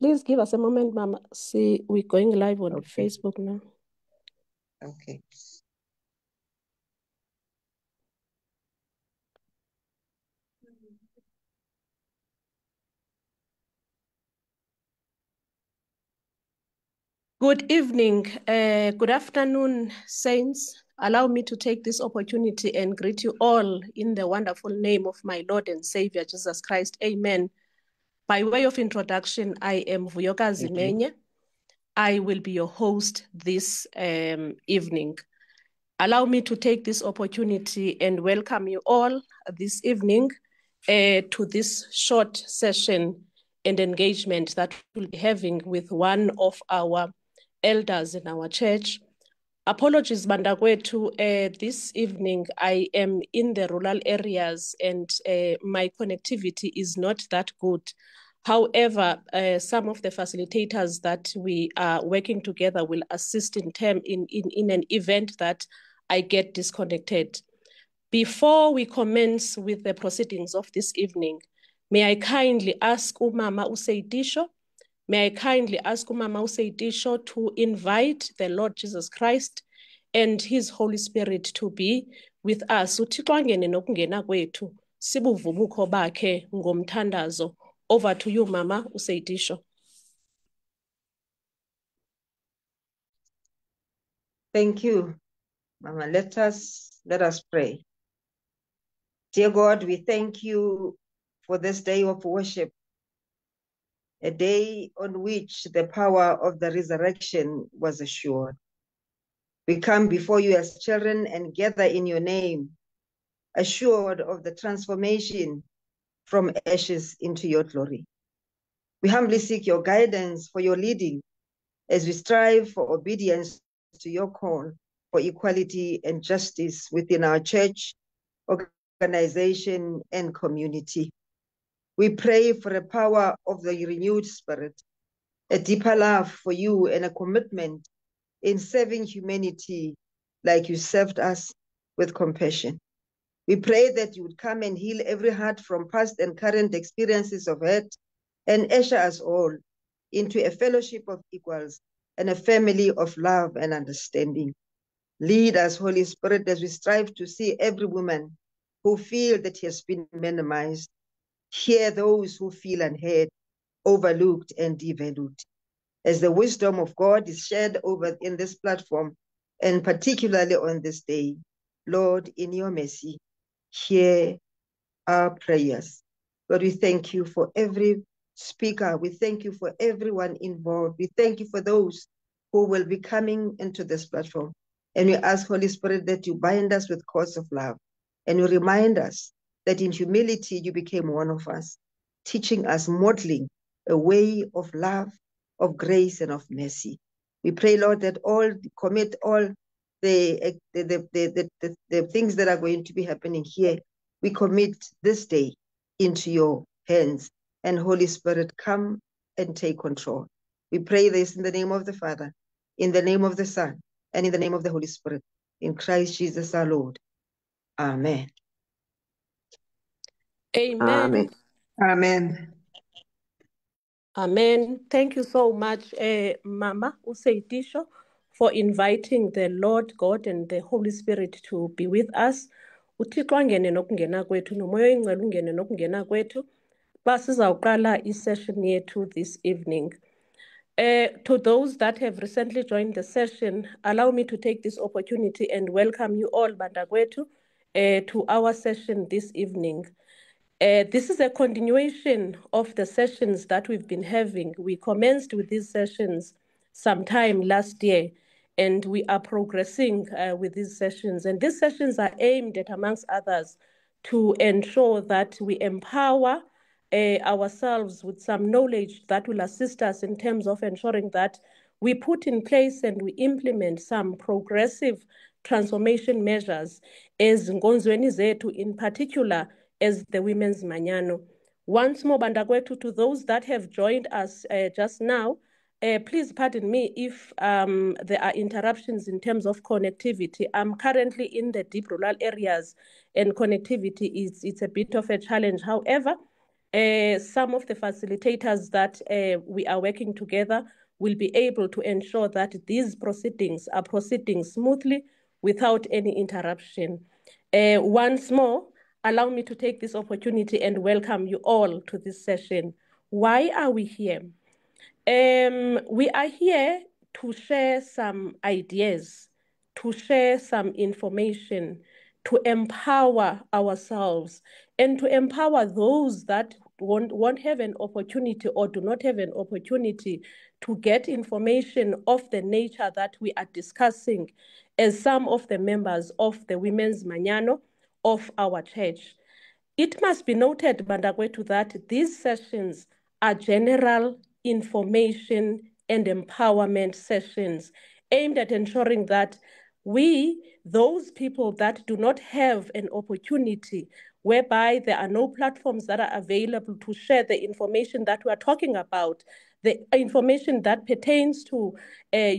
Please give us a moment, Mama. See, we're going live on Facebook now. Okay. Good evening, good afternoon, saints. Allow me to take this opportunity and greet you all in the wonderful name of my Lord and Savior, Jesus Christ. Amen. By way of introduction, I am Vuyokazi Menye. I will be your host this evening. Allow me to take this opportunity and welcome you all this evening to this short session and engagement that we'll be having with one of our elders in our church. Apologies, Bandagwetu, this evening I am in the rural areas and my connectivity is not that good. However, some of the facilitators that we are working together will assist in an event that I get disconnected. Before we commence with the proceedings of this evening, may I kindly ask Umama Useitisho, to invite the Lord Jesus Christ and his Holy Spirit to be with us. Over to you, Mama Useitisho. Thank you, Mama. Let us pray. Dear God, we thank you for this day of worship, a day on which the power of the resurrection was assured. We come before you as children and gather in your name, assured of the transformation from ashes into your glory. We humbly seek your guidance for your leading as we strive for obedience to your call for equality and justice within our church, organization, and community. We pray for the power of the renewed spirit, a deeper love for you, and a commitment in serving humanity like you served us with compassion. We pray that you would come and heal every heart from past and current experiences of hurt and usher us all into a fellowship of equals and a family of love and understanding. Lead us, Holy Spirit, as we strive to see every woman who feels that he has been minimized, hear those who feel unheard, overlooked, and devalued. As the wisdom of God is shared over in this platform, and particularly on this day, Lord, in your mercy, hear our prayers. Lord, we thank you for every speaker. We thank you for everyone involved. We thank you for those who will be coming into this platform. And we ask, Holy Spirit, that you bind us with cords of love. And you remind us that in humility you became one of us, teaching us, modeling a way of love, of grace, and of mercy. We pray, Lord, that commit all the things that are going to be happening here. We commit this day into your hands. And Holy Spirit, come and take control. We pray this in the name of the Father, in the name of the Son, and in the name of the Holy Spirit. In Christ Jesus our Lord. Amen. Amen. Amen. Amen. Thank you so much, Mama Useitisho, for inviting the Lord God and the Holy Spirit to be with us. uThixo angene nokungena kwethu nomoya oyingcwele ungene nokungena kwethu basizawuqala isession yethu this evening. To those that have recently joined the session, allow me to take this opportunity and welcome you all, Bandagwetu, to our session this evening. This is a continuation of the sessions that we've been having. We commenced with these sessions sometime last year, and we are progressing with these sessions. And these sessions are aimed at, amongst others, to ensure that we empower ourselves with some knowledge that will assist us in terms of ensuring that we put in place and we implement some progressive transformation measures as Nkonzweni zethu, in particular as the Women's Manyano. Once more, Bandagwetu, to those that have joined us just now, please pardon me if there are interruptions in terms of connectivity. I'm currently in the deep rural areas and connectivity it's a bit of a challenge. However, Some of the facilitators that we are working together will be able to ensure that these proceedings are proceeding smoothly without any interruption. Once more, allow me to take this opportunity and welcome you all to this session. Why are we here? We are here to share some ideas, to share some information, to empower ourselves, and to empower those that won't have an opportunity or do not have an opportunity to get information of the nature that we are discussing as some of the members of the Women's Manyano of our church. It must be noted, Bandagwetu, that these sessions are general information and empowerment sessions aimed at ensuring that we, those people that do not have an opportunity, whereby there are no platforms that are available to share the information that we are talking about, the information that pertains to, a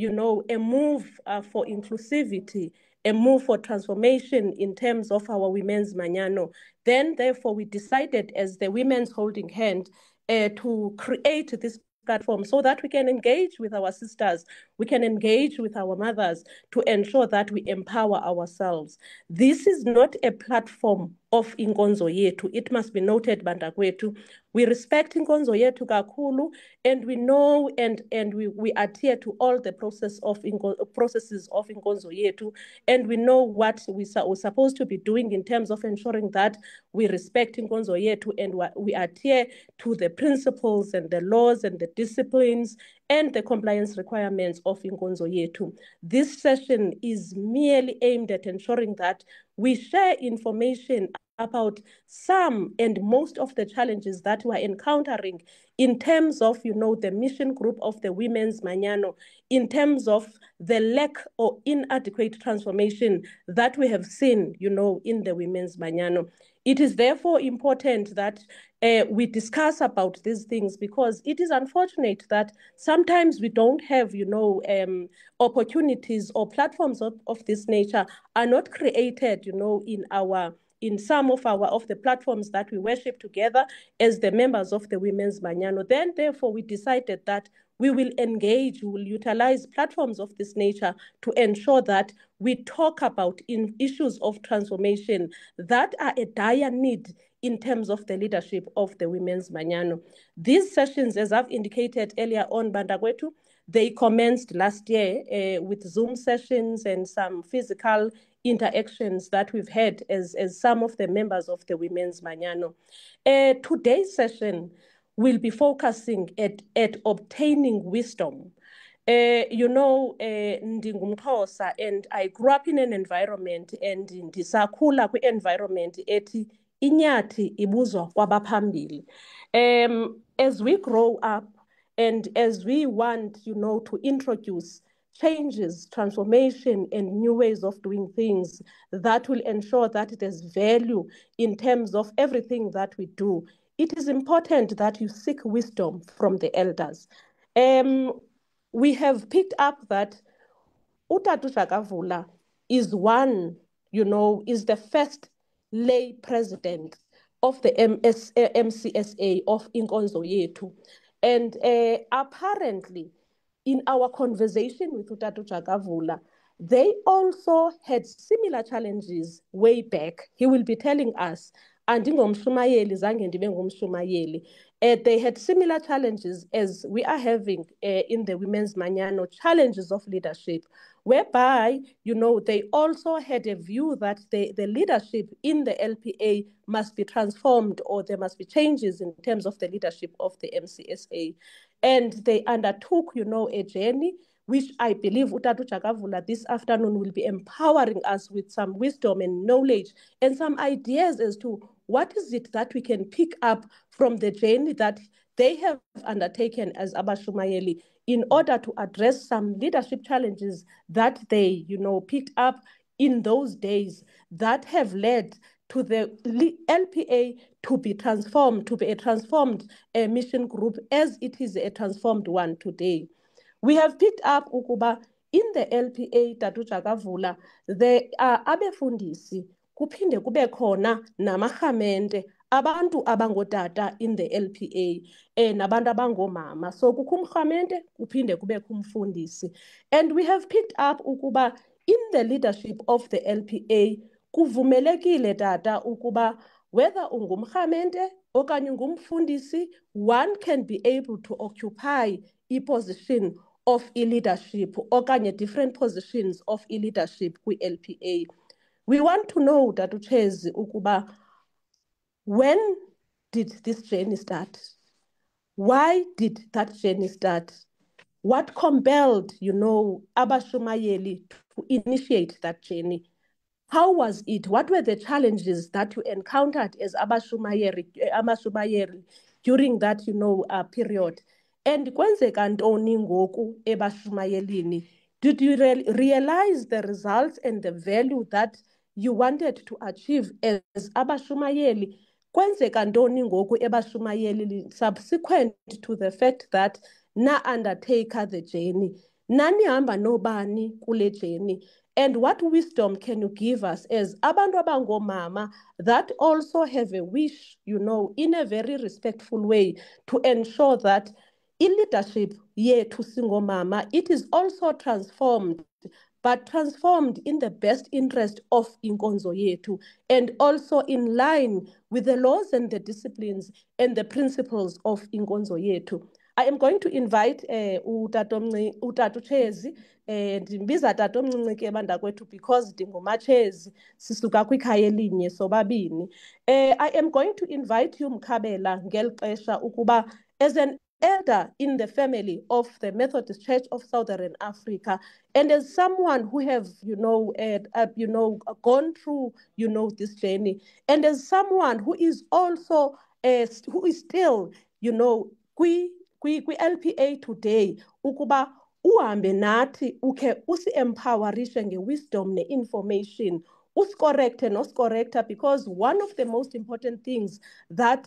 move for inclusivity, a move for transformation in terms of our Women's Manyano. Then, therefore, we decided as the Women's Holding Hand to create this platform so that we can engage with our sisters, we can engage with our mothers to ensure that we empower ourselves. This is not a platform of Inkonzo Yetu. It must be noted, Bandagwetu. We respect Inkonzo Yetu kakhulu, and we know and we adhere to all the processes of Inkonzo Yetu, and we know what we're supposed to be doing in terms of ensuring that we respect Inkonzo Yetu and we adhere to the principles and the laws and the disciplines and the compliance requirements of Inkonzo Yetu. This session is merely aimed at ensuring that we share information about some and most of the challenges that we're encountering in terms of, the mission group of the Women's Manyano, in terms of the lack or inadequate transformation that we have seen, in the Women's Manyano. It is therefore important that we discuss about these things, because it is unfortunate that sometimes we don't have, opportunities or platforms of this nature are not created, in some of the platforms that we worship together as the members of the Women's Manyano. Then, therefore, we decided that we will engage, we will utilize platforms of this nature to ensure that we talk about issues of transformation that are a dire need in terms of the leadership of the Women's Manyano. These sessions, as I've indicated earlier on, Bandagwetu, they commenced last year with Zoom sessions and some physical interactions that we've had as some of the members of the Women's Manyano. Today's session will be focusing at obtaining wisdom. Ndingumxhosa, and I grew up in an environment, and ndisakhula kwi-environment ethi inyathi ibuzwa kwabaphambili. As we grow up and as we want, to introduce changes, transformation, and new ways of doing things that will ensure that there's value in terms of everything that we do, it is important that you seek wisdom from the elders. We have picked up that Utatu Shakavula is is the first lay president of the MCSA of Inkonzo Yetu. And apparently, in our conversation with Utatu Shakavula, they also had similar challenges way back. He will be telling us, they had similar challenges as we are having in the Women's Manyano, challenges of leadership, whereby, they also had a view that the leadership in the LPA must be transformed, or there must be changes in terms of the leadership of the MCSA. And they undertook, a journey, which I believe Utatu Shakavula this afternoon will be empowering us with some wisdom and knowledge and some ideas as to what is it that we can pick up from the journey that they have undertaken as Abashumayeli in order to address some leadership challenges that they, picked up in those days that have led to the LPA to be transformed, to be a transformed mission group as it is a transformed one today. We have picked up ukuba in the LPA, Tatu Shakavula, there are abefundisi, kuphinde kube khona namahamente abantu abangootata in the LPA nabantu abangomama. So kukho umrhamente kuphinde kubekho umfundisi. And we have picked up ukuba in the leadership of the LPA kuvumelekile tata ukuba whether ungumrhamente okanye ungumfundisi, one can be able to occupy i-position of leadership okanye different positions of leadership kwi-LPA. We want to know, Dr. Chezi, ukuba when did this journey start? Why did that journey start? What compelled, Abashumayeli to initiate that journey? How was it? What were the challenges that you encountered as Abashumayeli during that, period? And kwenzeka ntoni ngoku ebashumayelini? Did you realize the results and the value that you wanted to achieve as Abashumayeli? Kwenzeka ntoni ngoku ebashumayeli subsequent to the fact that na undertake the journey? Nani hamba nobani kule journey? And what wisdom can you give us as abantu abangomama that also have a wish, in a very respectful way to ensure that in leadership yethu singomama, it is also transformed, but transformed in the best interest of inkonzo yethu and also in line with the laws and the disciplines and the principles of inkonzo yethu. I am going to invite Utatu Chezi, ndimbiza Tata omncinci ke bandakwethu because ndingumatshezi sisuka kwikhaya elinye sobabini. I am going to invite you Mkhabela ngeli xesha ukuba as an elder in the family of the Methodist Church of Southern Africa, and as someone who have gone through this journey, and as someone who is also who is still kwi-LPA today, ukuba uhambe nathi ukhe usi-empowerishe nge-wisdom ne-information, usicorrecte noscorrecta, because one of the most important things that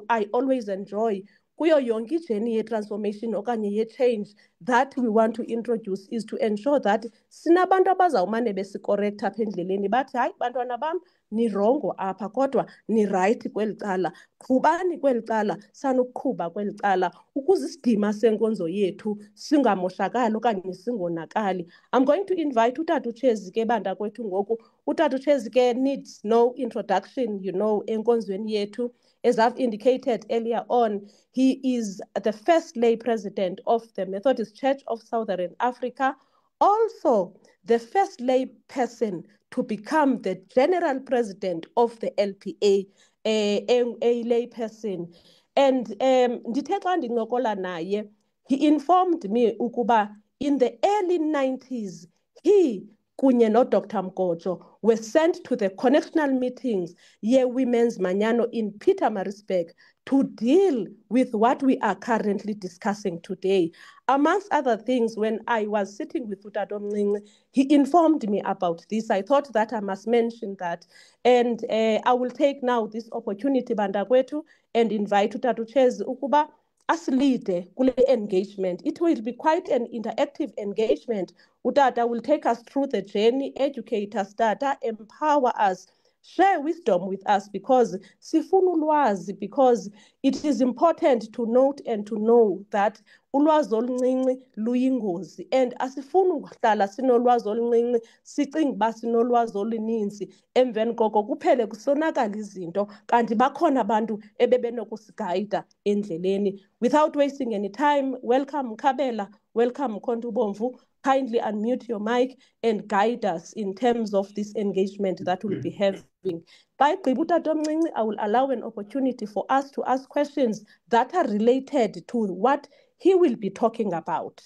I always enjoy kuyo yonke ijeni ye-transformation okanye ye-change that we want to introduce is to ensure that sinabantu abazawumane besicorrecta apha endleleni bathi hayi bantwana bam nirongo apha kodwa nirayithi kweli cala, qhubani kweli cala, sanukuqhuba kweli cala ukuze isidima senkonzo yethu singamoshakali okanye singonakali. I'm going to invite Utata Chezi ke bandakwethu ngoku. Utata Chezi ke needs no introduction, enkonzweni yethu. As I've indicated earlier on, he is the first lay president of the Methodist Church of Southern Africa, also the first lay person to become the general president of the LPA, a lay person. And ndithe xa ndincokola naye, he informed me ukuba in the early 90s, he kunye no-Dr. Mgojo were sent to the connectional meetings ye-Women's Manyano in Pietermaritzburg to deal with what we are currently discussing today. Amongst other things, when I was sitting with Utata omncinci, he informed me about this. I thought that I must mention that. And I will take now this opportunity, bandakwethu, and invite Utata Chezi ukuba asilide kule engagement. It will be quite an interactive engagement. Utata will take us through the journey, educate us, Tata, empower us, share wisdom with us, because sifuna ulwazi, because it is important to note and to know that ulwazi oluncinci luyingozi, and asifuni ukuhlala sinolwazi oluncinci sicinga uba sinolwazi oluninzi emveni koko kuphele kusonakala izinto kanti bakhona abantu ebebenokusigayida endleleni. Without wasting any time, welcome Mkhabela, welcome Mkhonto uBomvu. Kindly unmute your mic and guide us in terms of this engagement that we'll be having. By Utata omncinci, I will allow an opportunity for us to ask questions that are related to what he will be talking about,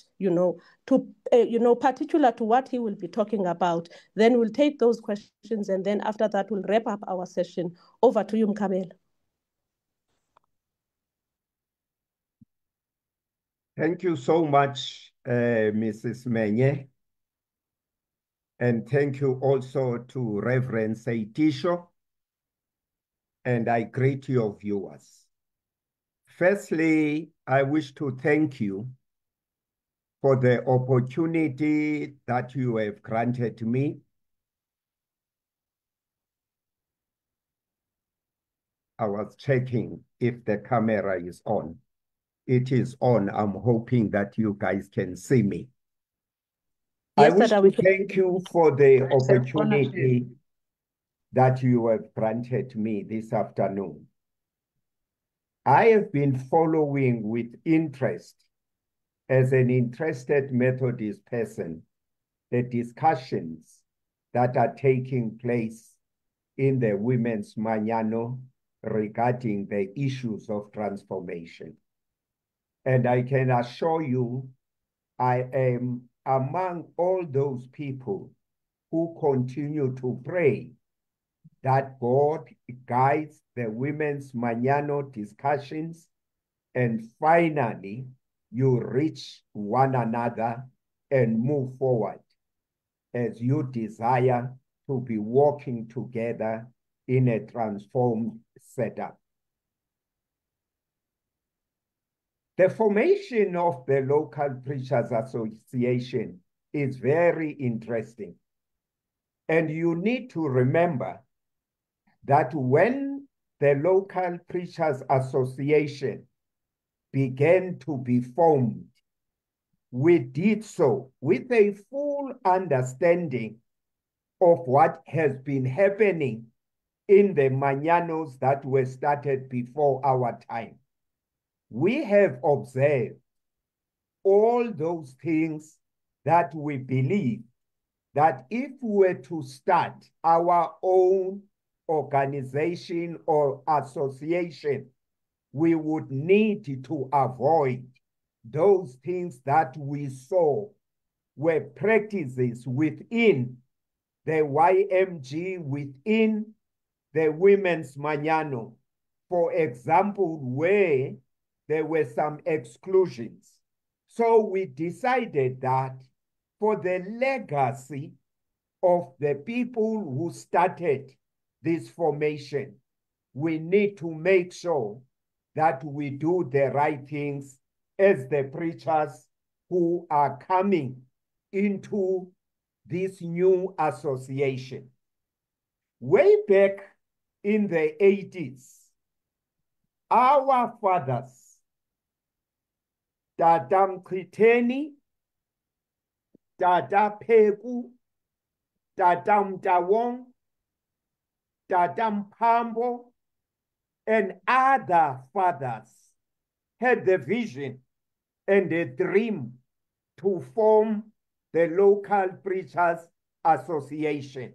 particular to what he will be talking about. Then we'll take those questions, and then after that, we'll wrap up our session. Over to you, Mkhabela. Thank you so much, Mrs. Menye. And thank you also to Reverend Seitisho. And I greet your viewers. Firstly, I wish to thank you for the opportunity that you have granted me I was checking if the camera is on. It is on. I'm hoping that you guys can see me. I Yes, wish Tata, to we can. thank you for the opportunity that you have granted me this afternoon. I have been following with interest, as an interested Methodist person, the discussions that are taking place in the Women's Manyano regarding the issues of transformation. And I can assure you, I am among all those people who continue to pray that God guides the Women's Manyano discussions, and finally you reach one another and move forward as you desire to be working together in a transformed setup. The formation of the Local Preachers Association is very interesting. And you need to remember that when the Local Preachers Association began to be formed, we did so with a full understanding of what has been happening in the Manyanos that were started before our time. We have observed all those things that we believe that if we were to start our own organization or association, we would need to avoid those things that we saw were practices within the YMG, within the Women's Manyano. For example, where there were some exclusions. So we decided that for the legacy of the people who started this formation, we need to make sure that we do the right things as the preachers who are coming into this new association. Way back in the 80s, our fathers, Tata Mkriteni, Tata Peku, Tata Mtawong, Tata Mpambo, and other fathers had the vision and the dream to form the Local Preachers Association.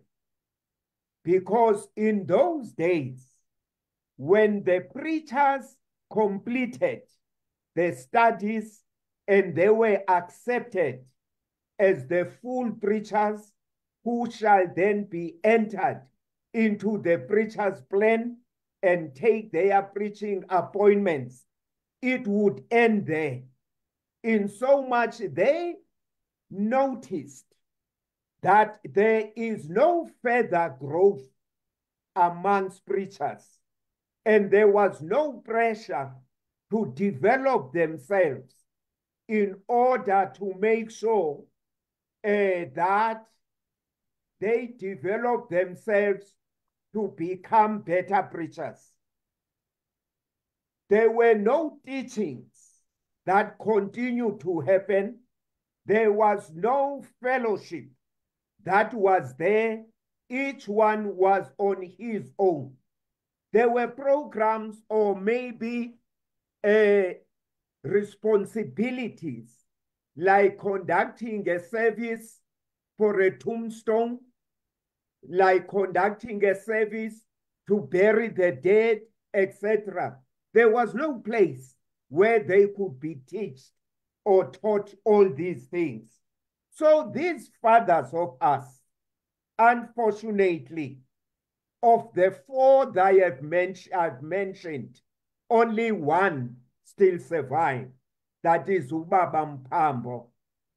Because in those days, when the preachers completed the studies and they were accepted as the full preachers who shall then be entered into the preacher's plan and take their preaching appointments, it would end there. In so much they noticed that there is no further growth amongst preachers, and there was no pressure to develop themselves in order to make sure that they develop themselves to become better preachers. There were no teachings that continued to happen. There was no fellowship that was there. Each one was on his own. There were programs or maybe responsibilities like conducting a service for a tombstone, like conducting a service to bury the dead, etc. There was no place where they could be taught or taught all these things. So these fathers of us, unfortunately, of the four that I've mentioned, only one still survived. That is Ubaba Mpambo.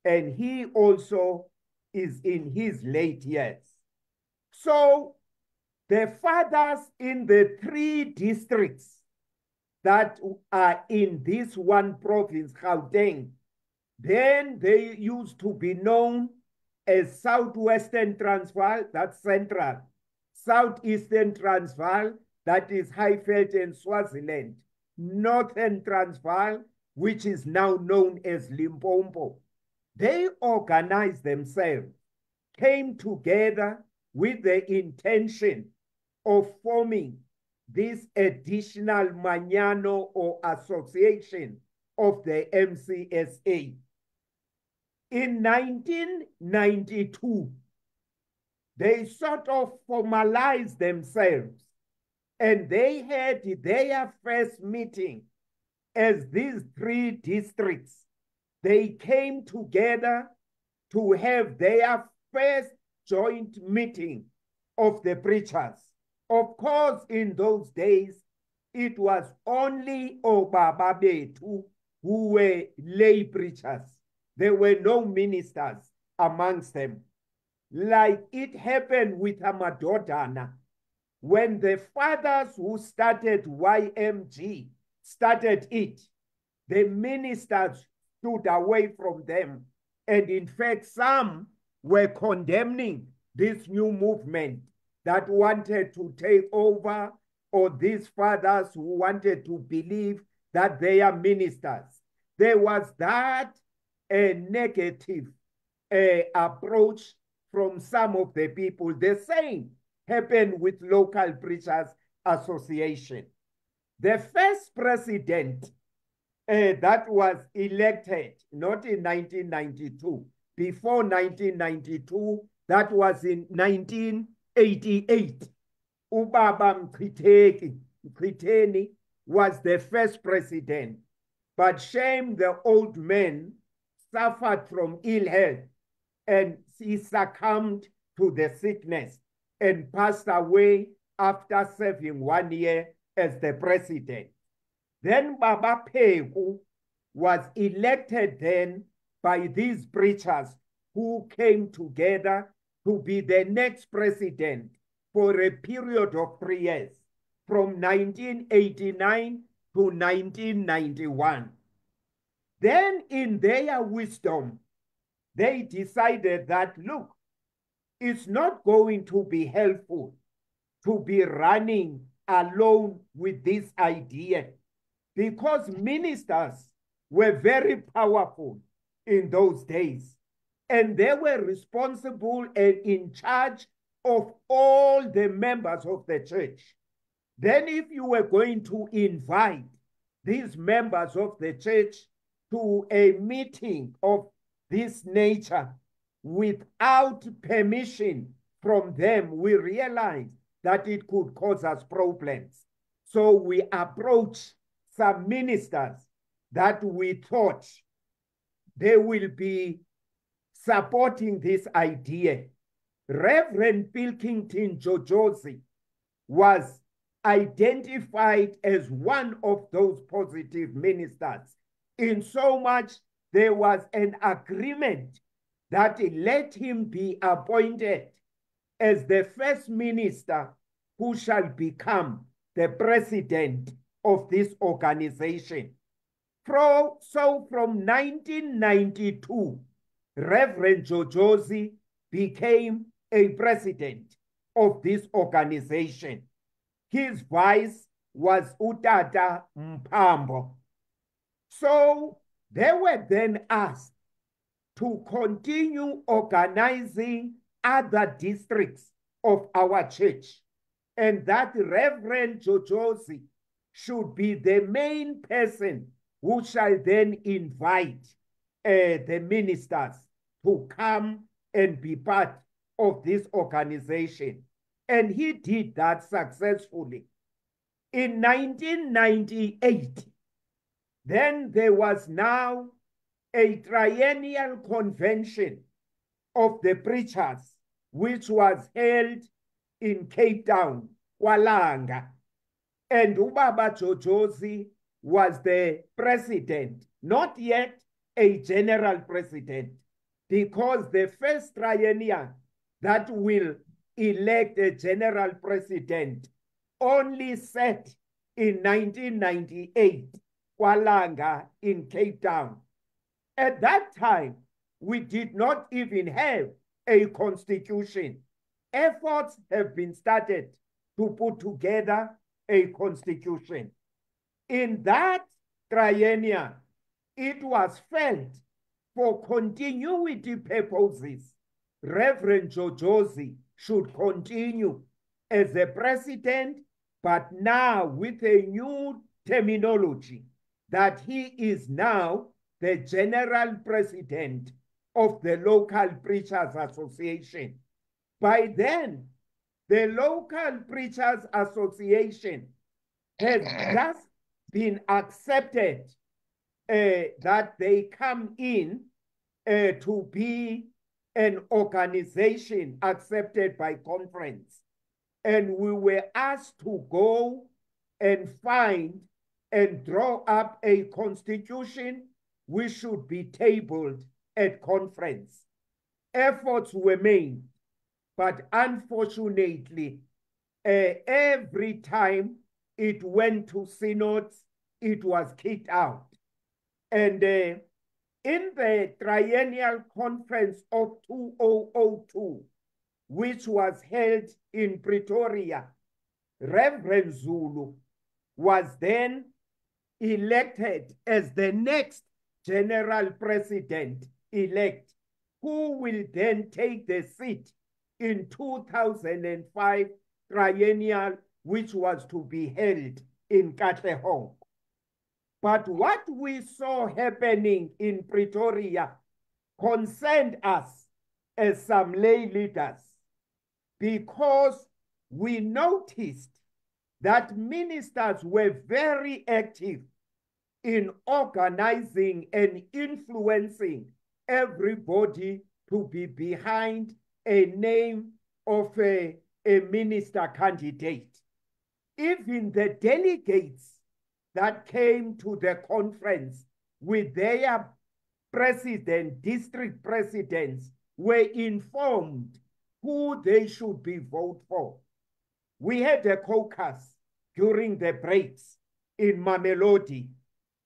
And he also is in his late years. So the fathers in the 3 districts that are in this one province, Gauteng, then they used to be known as Southwestern Transvaal, that's central, Southeastern Transvaal, that is Highveld and Swaziland, Northern Transvaal, which is now known as Limpopo. They organized themselves, came together with the intention of forming this additional Manyano or association of the MCSA. In 1992, they sort of formalized themselves and they had their first meeting as these 3 districts. They came together to have their first joint meeting of the preachers. Of course, in those days, it was only Obaba Betu who were lay preachers. There were no ministers amongst them. Like it happened with Amadodana, when the fathers who started YMG started it, the ministers stood away from them. And in fact, some were condemning this new movement that wanted to take over, or these fathers who wanted to believe that they are ministers. There was that negative approach from some of the people. The same happened with Local Preachers Association. The first president that was elected, not in 1992, before 1992, that was in 1988. Ubaba Mchiteni was the first president, but shame the old man suffered from ill health and he succumbed to the sickness and passed away after serving 1 year as the president. Then Baba Pegu was elected then by these preachers who came together to be the next president for a period of 3 years, from 1989 to 1991. Then in their wisdom, they decided that, look, it's not going to be helpful to be running alone with this idea, because ministers were very powerful in those days, and they were responsible and in charge of all the members of the church. Then if you were going to invite these members of the church to a meeting of this nature without permission from them, we realized that it could cause us problems. So we approached some ministers that we thought they will be supporting this idea. Reverend Pilkington Jojozi was identified as one of those positive ministers, in so much there was an agreement that let him be appointed as the first minister who shall become the president of this organization. So from 1992, Reverend Jojozi became a president of this organization. His vice was Utata Mpambo. So they were then asked to continue organizing other districts of our church, and that Reverend Jojozi should be the main person who shall then invite the ministers to come and be part of this organization. And he did that successfully. In 1998, then there was now a triennial convention of the preachers, which was held in Cape Town, Walanga. And Ubaba Jojozi was the president, not yet a general president, because the first triennial that will elect a general president only set in 1998, Walanga in Cape Town. At that time, we did not even have a constitution. Efforts have been started to put together a constitution. In that triennial, it was felt for continuity purposes, Reverend Jojozi should continue as a president, but now with a new terminology that he is now the general president of the Local Preachers Association. By then, the Local Preachers Association has just been accepted that they come in to be an organization accepted by conference. And we were asked to go and find and draw up a constitution which should be tabled at conference. Efforts were made, but unfortunately, every time it went to synods, it was kicked out. And in the triennial conference of 2002, which was held in Pretoria, Reverend Zulu was then elected as the next general president-elect, who will then take the seat in 2005 triennial, which was to be held in Katlehong. But what we saw happening in Pretoria concerned us as some lay leaders, because we noticed that ministers were very active in organizing and influencing everybody to be behind a name of a minister candidate. Even the delegates that came to the conference with their president, district presidents, were informed who they should be voted for. We had a caucus during the breaks in Mamelodi.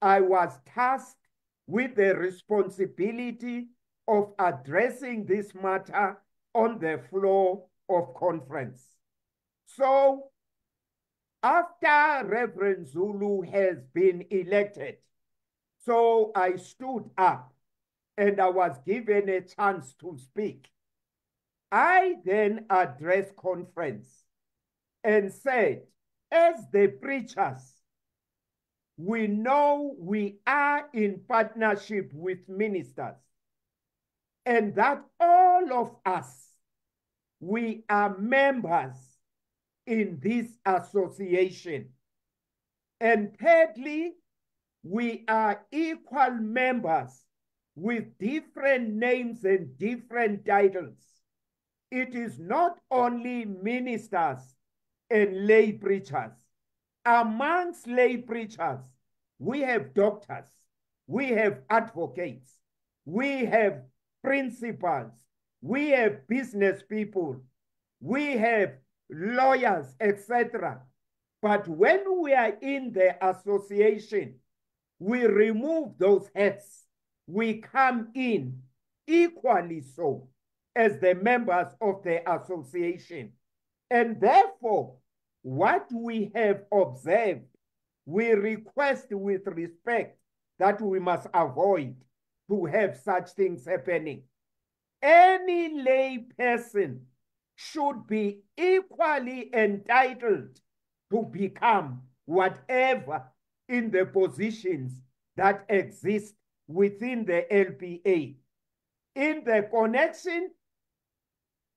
I was tasked with the responsibility of addressing this matter on the floor of conference. So after Reverend Zulu has been elected, so I stood up and I was given a chance to speak. I then addressed conference and said, as the preachers, we know we are in partnership with ministers, and that all of us, we are members in this association. And thirdly, we are equal members with different names and different titles. It is not only ministers and lay preachers. Amongst lay preachers, we have doctors, we have advocates, we have principals, we have business people, we have lawyers, etc. But when we are in the association, we remove those hats. We come in equally so as the members of the association. And therefore, what we have observed, we request with respect that we must avoid to have such things happening. Any lay person should be equally entitled to become whatever in the positions that exist within the LPA. In the connection,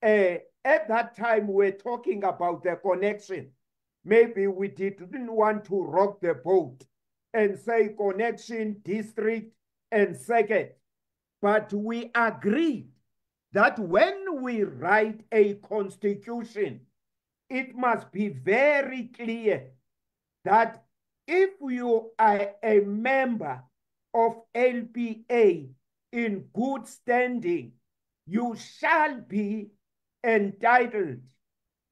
at that time, we're talking about the connection. Maybe we didn't want to rock the boat and say connection, district, and second. But we agreed that when we write a constitution, it must be very clear that if you are a member of LPA in good standing, you shall be entitled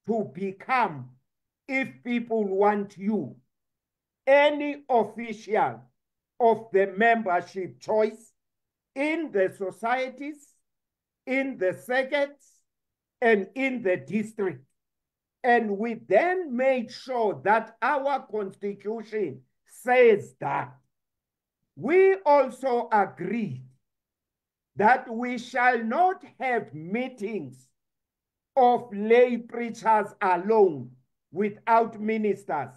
to become, if people want you, any official of the membership choice in the societies, in the circuits, and in the district. And we then made sure that our constitution says that. We also agreed that we shall not have meetings of lay preachers alone without ministers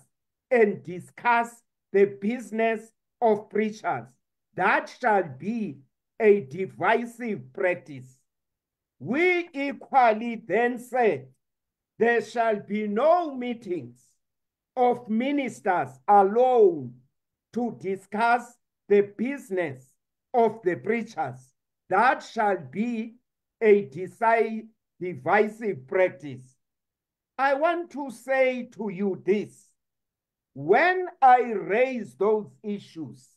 and discuss the business of preachers. That shall be a divisive practice. We equally then said there shall be no meetings of ministers alone to discuss the business of the preachers. That shall be a divisive practice. I want to say to you this. When I raised those issues,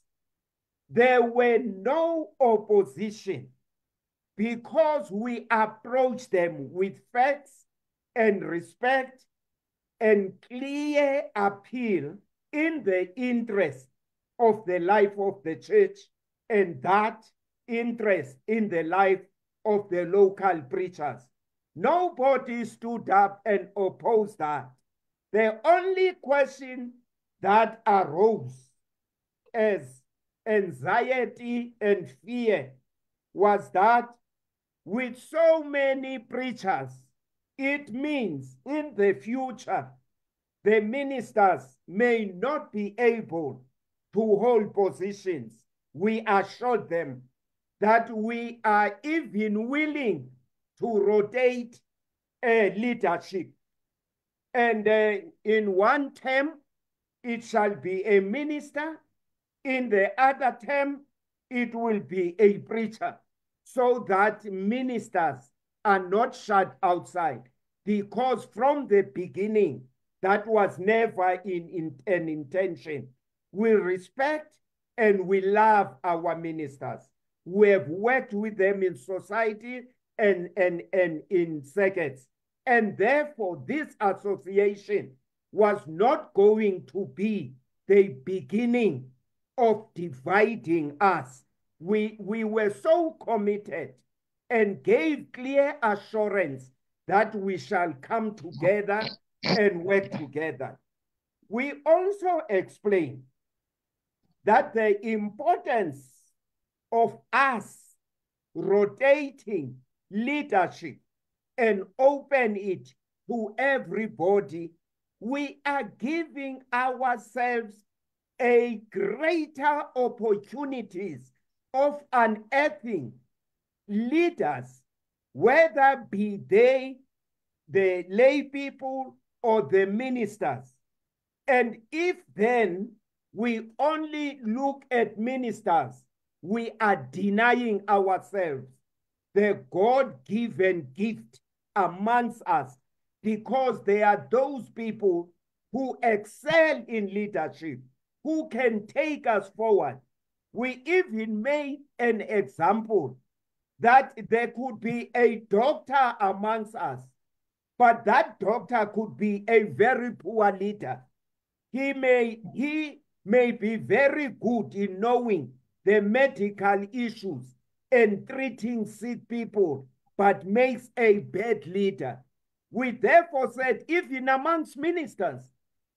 there were no opposition because we approached them with facts and respect and clear appeal in the interest of the life of the church and that interest in the life of the local preachers. Nobody stood up and opposed that. The only question that arose as anxiety and fear was that with so many preachers, it means in the future, the ministers may not be able to hold positions. We assured them that we are even willing to rotate leadership. And in one term, it shall be a minister. In the other term, it will be a preacher, so that ministers are not shut outside. Because from the beginning, that was never an intention. We respect and we love our ministers. We have worked with them in society and in circuits. And therefore, this association was not going to be the beginning of dividing us. We were so committed and gave clear assurance that we shall come together and work together. We also explained that the importance of us rotating leadership and open it to everybody, we are giving ourselves a greater opportunities of unearthing leaders, whether be they the lay people or the ministers. And if then we only look at ministers, we are denying ourselves the God-given gift amongst us, because they are those people who excel in leadership, who can take us forward. We even made an example that there could be a doctor amongst us, but that doctor could be a very poor leader. He may be very good in knowing the medical issues and treating sick people, but makes a bad leader. We therefore said, even amongst ministers,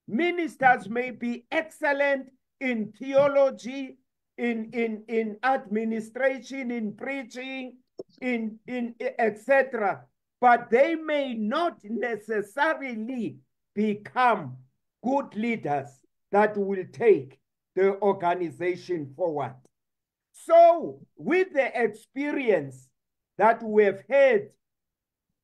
ministers may be excellent in theology, in administration, in preaching, in etc., but they may not necessarily become good leaders that will take the organization forward. So with the experience that we've had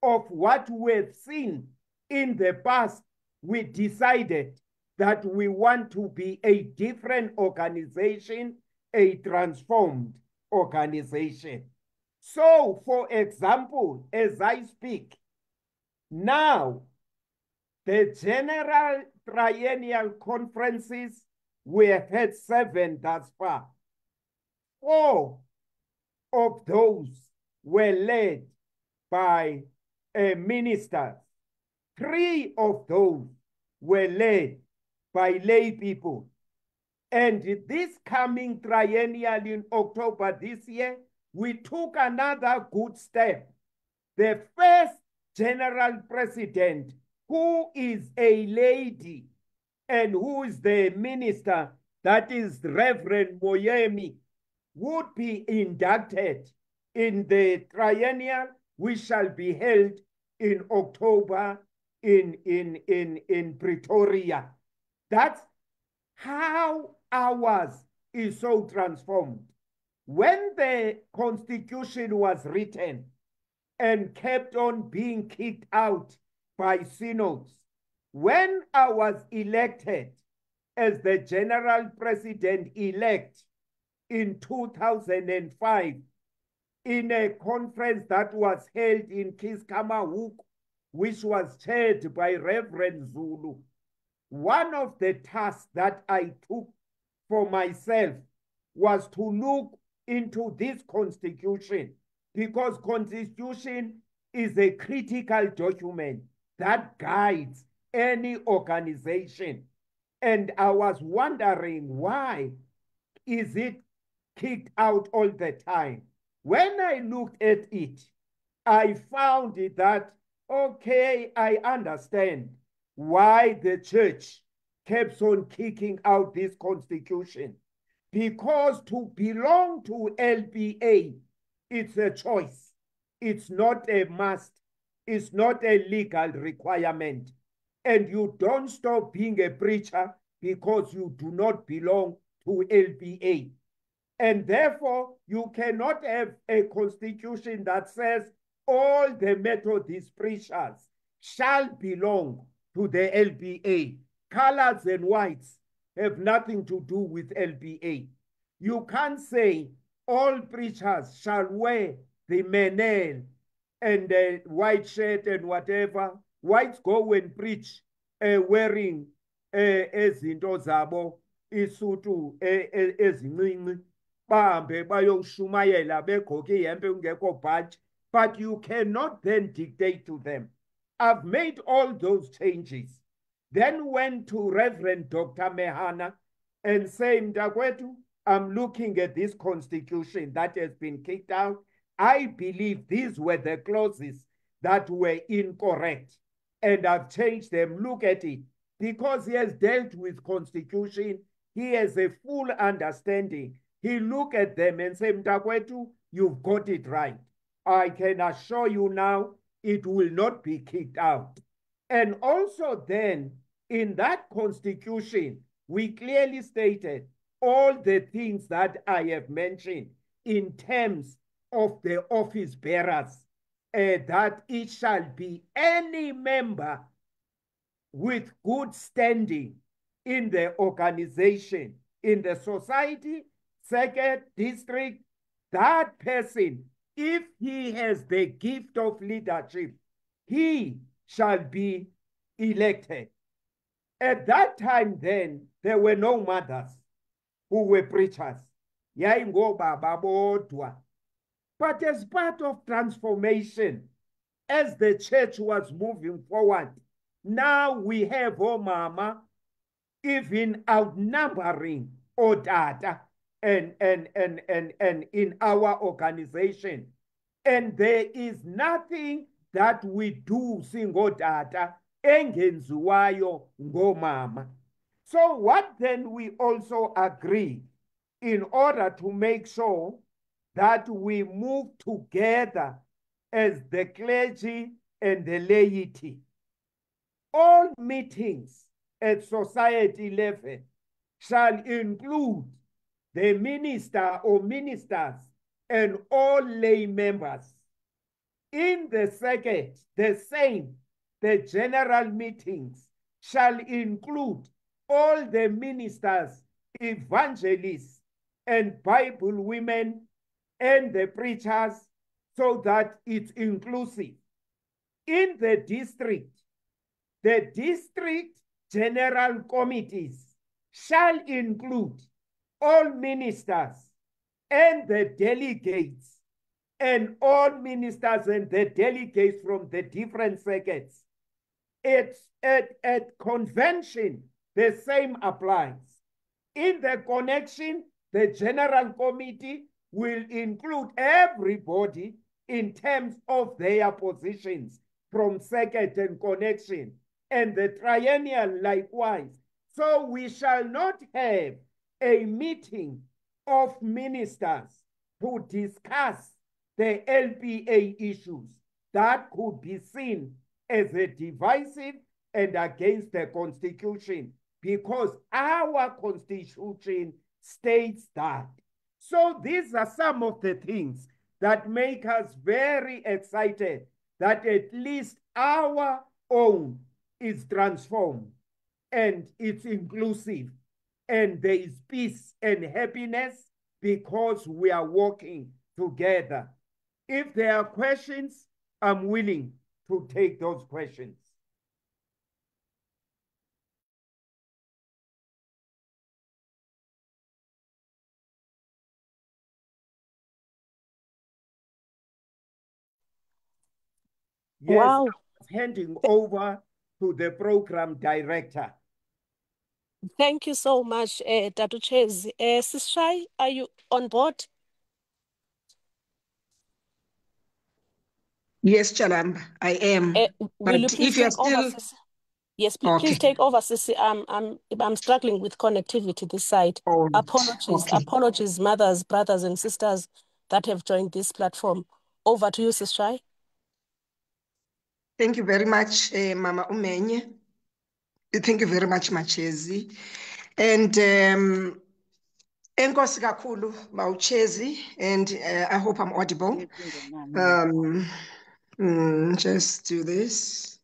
of what we've seen in the past, we decided that we want to be a different organization, a transformed organization. So, for example, as I speak, now the general triennial conferences, we have had 7 thus far. 4 of those were led by ministers. 3 of those were led by lay people. And this coming triennial in October this year, we took another good step. The first general president who is a lady and who is the minister, that is Reverend Moyemi, would be inducted in the triennial which shall be held in October in Pretoria. That's how ours is so transformed. When the Constitution was written and kept on being kicked out by synods, when I was elected as the General President-elect in 2005, in a conference that was held in Kiskamahoek, which was chaired by Reverend Zulu, one of the tasks that I took for myself was to look into this constitution, because constitution is a critical document that guides any organization. And I was wondering, why is it kicked out all the time? When I looked at it, I found it that, okay, I understand why the church keeps on kicking out this constitution. Because to belong to LBA, it's a choice. It's not a must. It's not a legal requirement. And you don't stop being a preacher because you do not belong to LBA. And therefore, you cannot have a constitution that says all the Methodist preachers shall belong to the LBA. Colors and whites have nothing to do with LBA. You can't say all preachers shall wear the menel and the white shirt and whatever. Whites go and preach wearing ezinto zabo isutu ezincinci, bahambe bayoshumayela begqoke ihempe ungekho bhaji, but you cannot then dictate to them. I've made all those changes. Then went to Reverend Dr. Mehana and said, Mntakwethu, I'm looking at this constitution that has been kicked out. I believe these were the clauses that were incorrect, and I've changed them. Look at it. Because he has dealt with constitution, he has a full understanding. He look at them and say, Mntakwethu, you've got it right. I can assure you now, it will not be kicked out. And also then, in that constitution, we clearly stated all the things that I have mentioned in terms of the office bearers, that it shall be any member with good standing in the organization, in the society, second district, that person, if he has the gift of leadership, he shall be elected. At that time then, there were no mothers who were preachers. But as part of transformation, as the church was moving forward, now we have omama even outnumbering otata and in our organization. And there is nothing that we do singodata engenziwayo ngomama. So what then we also agree, in order to make sure that we move together as the clergy and the laity, all meetings at society level shall include the minister or ministers and all lay members. In the second, the same, the general meetings shall include all the ministers, evangelists, and Bible women, and the preachers, so that it's inclusive. In the district general committees shall include all ministers and the delegates, and all ministers and the delegates from the different circuits. At convention, the same applies. In the connection, the general committee will include everybody in terms of their positions from circuit and connection. and the triennial likewise. So we shall not have a meeting of ministers to discuss the LPA issues that could be seen as a divisive and against the Constitution, because our Constitution states that. So these are some of the things that make us very excited that at least our own is transformed and it's inclusive and there is peace and happiness because we are working together. If there are questions, I'm willing to take those questions. Yes, Wow. I was handing over to the program director. Thank you so much, Dr. Chezi. Sis Shai, are you on board? Yes, Chalamba, I am. Will you But please if you're take over, still Sis? Yes, please okay, take over, Sissy. I'm struggling with connectivity this side. all right, Apologies, okay. apologies, mothers, brothers, and sisters that have joined this platform. Over to you, Sis Shai. Thank you very much, Mama Umenye. Thank you very much, Machezi. And enkosi kakhulu, Mauchezi, and I hope I'm audible. Just do this.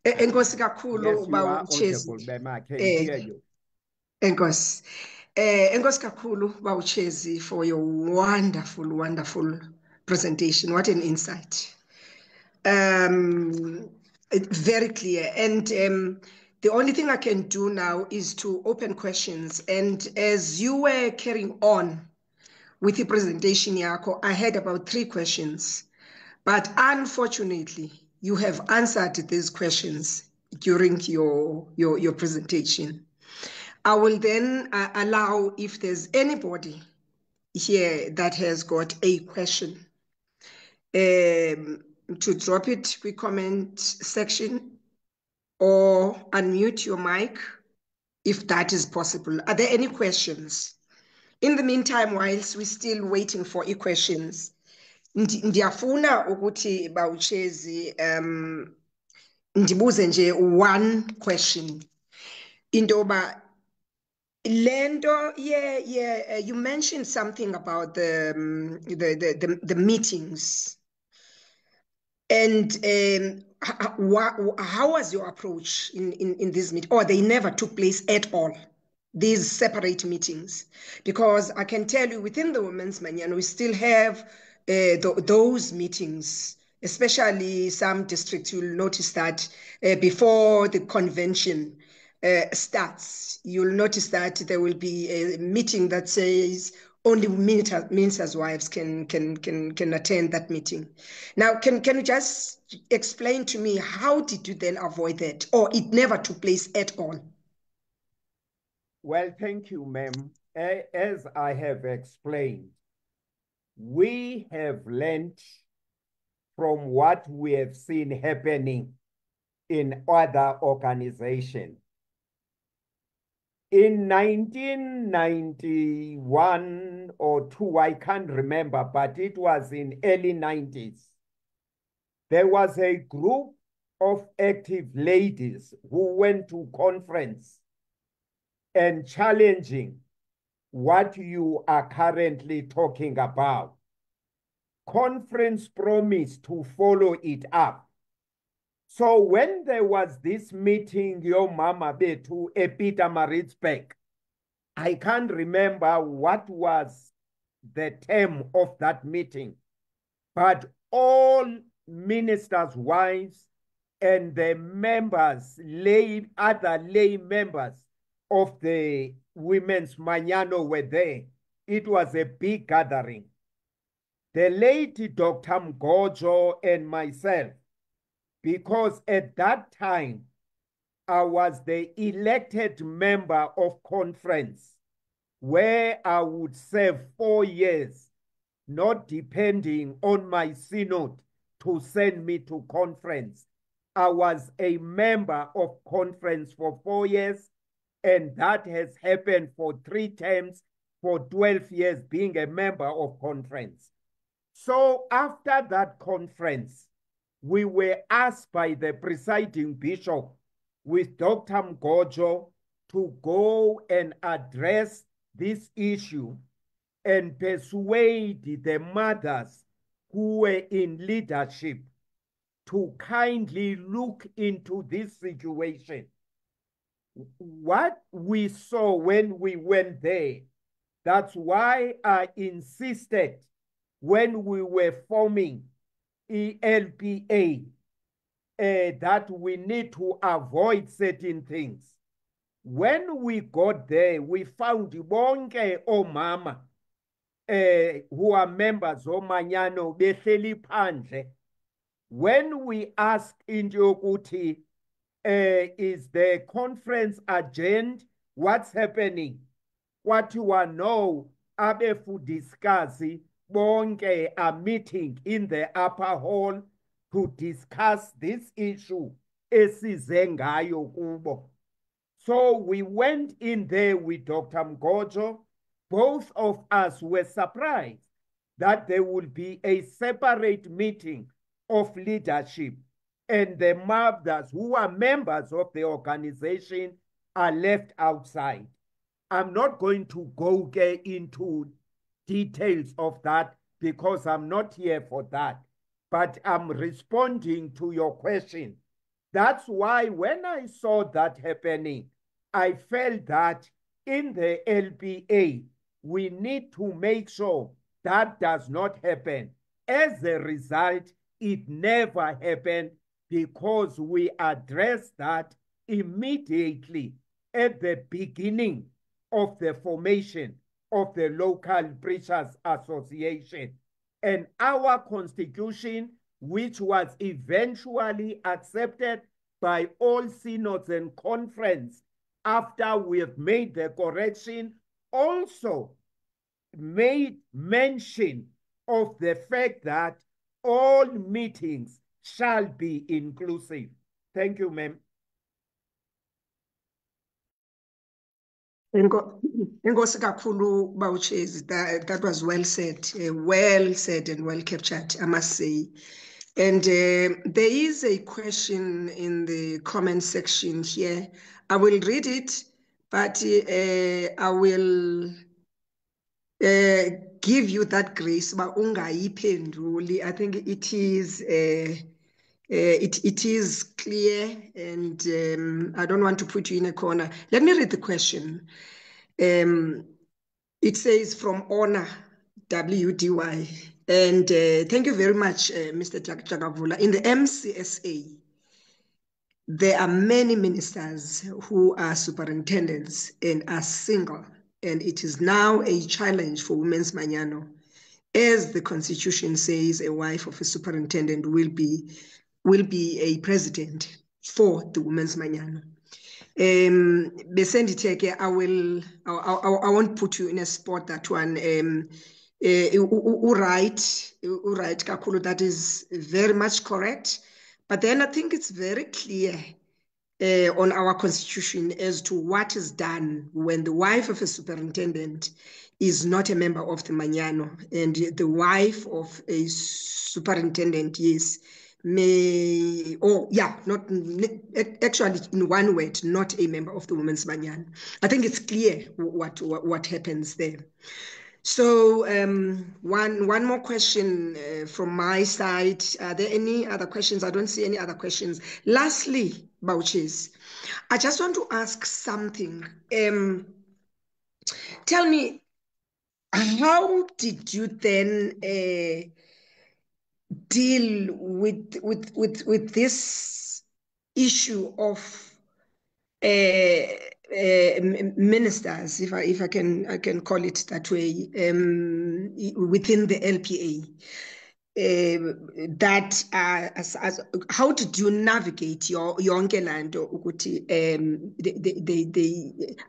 Enkosi kakhulu, Yes, you are Mauchezi. audible, ma'am. I can hear you. Enkosi. Enkosi kakhulu, Mauchezi, for your wonderful, wonderful presentation. What an insight. Very clear. And the only thing I can do now is to open questions. And as you were carrying on with the presentation, Yako, I had about 3 questions. But unfortunately, you have answered these questions during your presentation. I will then allow, if there's anybody here that has got a question, to drop it in the comment section or unmute your mic if that is possible. Are there any questions? In the meantime, whilst we're still waiting for questions, ndiyafuna ukuthi Bawuchezi ndibuze nje one question. Indoba Lendo, you mentioned something about the meetings. And how was your approach in this meeting? Or they never took place at all, these separate meetings? Because I can tell you within the Women's Manyan, we still have those meetings, especially some districts. You'll notice that before the convention starts, you'll notice that there will be a meeting that says only ministers' wives can attend that meeting. Now, can you just explain to me how did you then avoid that, or it never took place at all? Well, thank you, ma'am. As I have explained, we have learned from what we have seen happening in other organizations. In 1991 or 2, I can't remember, but it was in early 90s. There was a group of active ladies who went to conference and challenging what you are currently talking about. Conference promised to follow it up. So when there was this meeting, your mama to Pietermaritzburg, I can't remember what was the term of that meeting, but all ministers' wives and the members, other lay members of the Women's Manyano were there. It was a big gathering. The lady Dr. Mgojo and myself, because at that time, I was the elected member of conference where I would serve 4 years, not depending on my synod to send me to conference. I was a member of conference for 4 years, and that has happened for 3 terms, for 12 years being a member of conference. So after that conference, we were asked by the presiding bishop with Dr. Mgojo to go and address this issue and persuade the mothers who were in leadership to kindly look into this situation. What we saw when we went there, that's why I insisted when we were forming ELPA that we need to avoid certain things. When we got there, we found bonke omama who are members of Manyano behleli phandle. When we asked into yokuthi is the conference agenda, what's happening? What you are no abefu discuss bonke a meeting in the upper hall to discuss this issue esize ngayo kubo. So we went in there with Dr. Mgojo. Both of us were surprised that there would be a separate meeting of leadership, and the mothers who are members of the organization are left outside. I'm not going to go into details of that because I'm not here for that, but I'm responding to your question. That's why when I saw that happening, I felt that in the LPA, we need to make sure that does not happen. As a result, it never happened because we addressed that immediately at the beginning of the formation of the local preachers association. And our constitution, which was eventually accepted by all synods and conference after we have made the correction, also made mention of the fact that all meetings shall be inclusive. Thank you, ma'am. Enkosi kakhulu Bawuchezi, that was well said and well captured, I must say. And there is a question in the comment section here. I will read it, but I will give you that grace. I think it is it is clear, and I don't want to put you in a corner. Let me read the question. It says from Honor WDY, and thank you very much, Mr. Chakavula. In the MCSA, there are many ministers who are superintendents and are single, and it is now a challenge for Women's Manyano. As the Constitution says, a wife of a superintendent will be a president for the Women's Manyano. Besenditeke, I won't put you in a spot, that one. Right, Kakulu, that is very much correct. But then I think it's very clear on our constitution as to what is done when the wife of a superintendent is not a member of the Manyano, and the wife of a superintendent, yes, may, not actually, in one word, not a member of the Women's Manyano. I think it's clear what happens there. So one more question from my side. Are there any other questions? I don't see any other questions. Lastly, Bawuchezi, I just want to ask something. Tell me, how did you then deal with this issue of ministers, if I can call it that way, within the LPA? how did you navigate your yonke lando ukuthi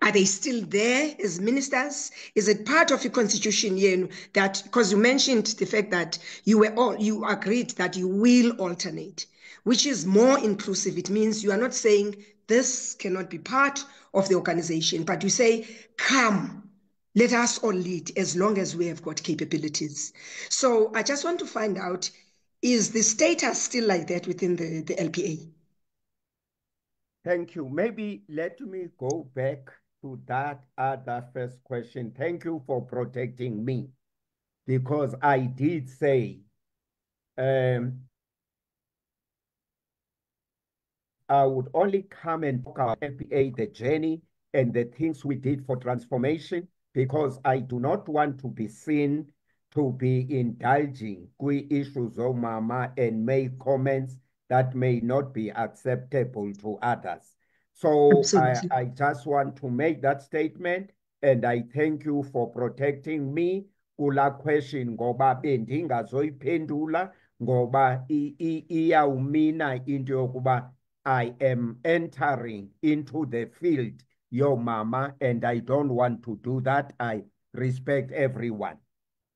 are they still there as ministers? Is it part of your constitution yenu that, because you mentioned the fact that you agreed that you will alternate, which is more inclusive? It means you are not saying this cannot be part of the organization, but you say, come, let us all lead as long as we have got capabilities. So I just want to find out, is the status still like that within the LPA? Thank you. Maybe let me go back to that other first question. Thank you for protecting me, because I did say I would only come and talk about LPA, the journey, and the things we did for transformation, because I do not want to be seen to be indulging issues of mama and make comments that may not be acceptable to others. So I just want to make that statement, and I thank you for protecting me. Kula question ngoba bendingazoyiphendula ngoba iyawumina into yokuba I am entering into the field, your mama, and I don't want to do that. I respect everyone.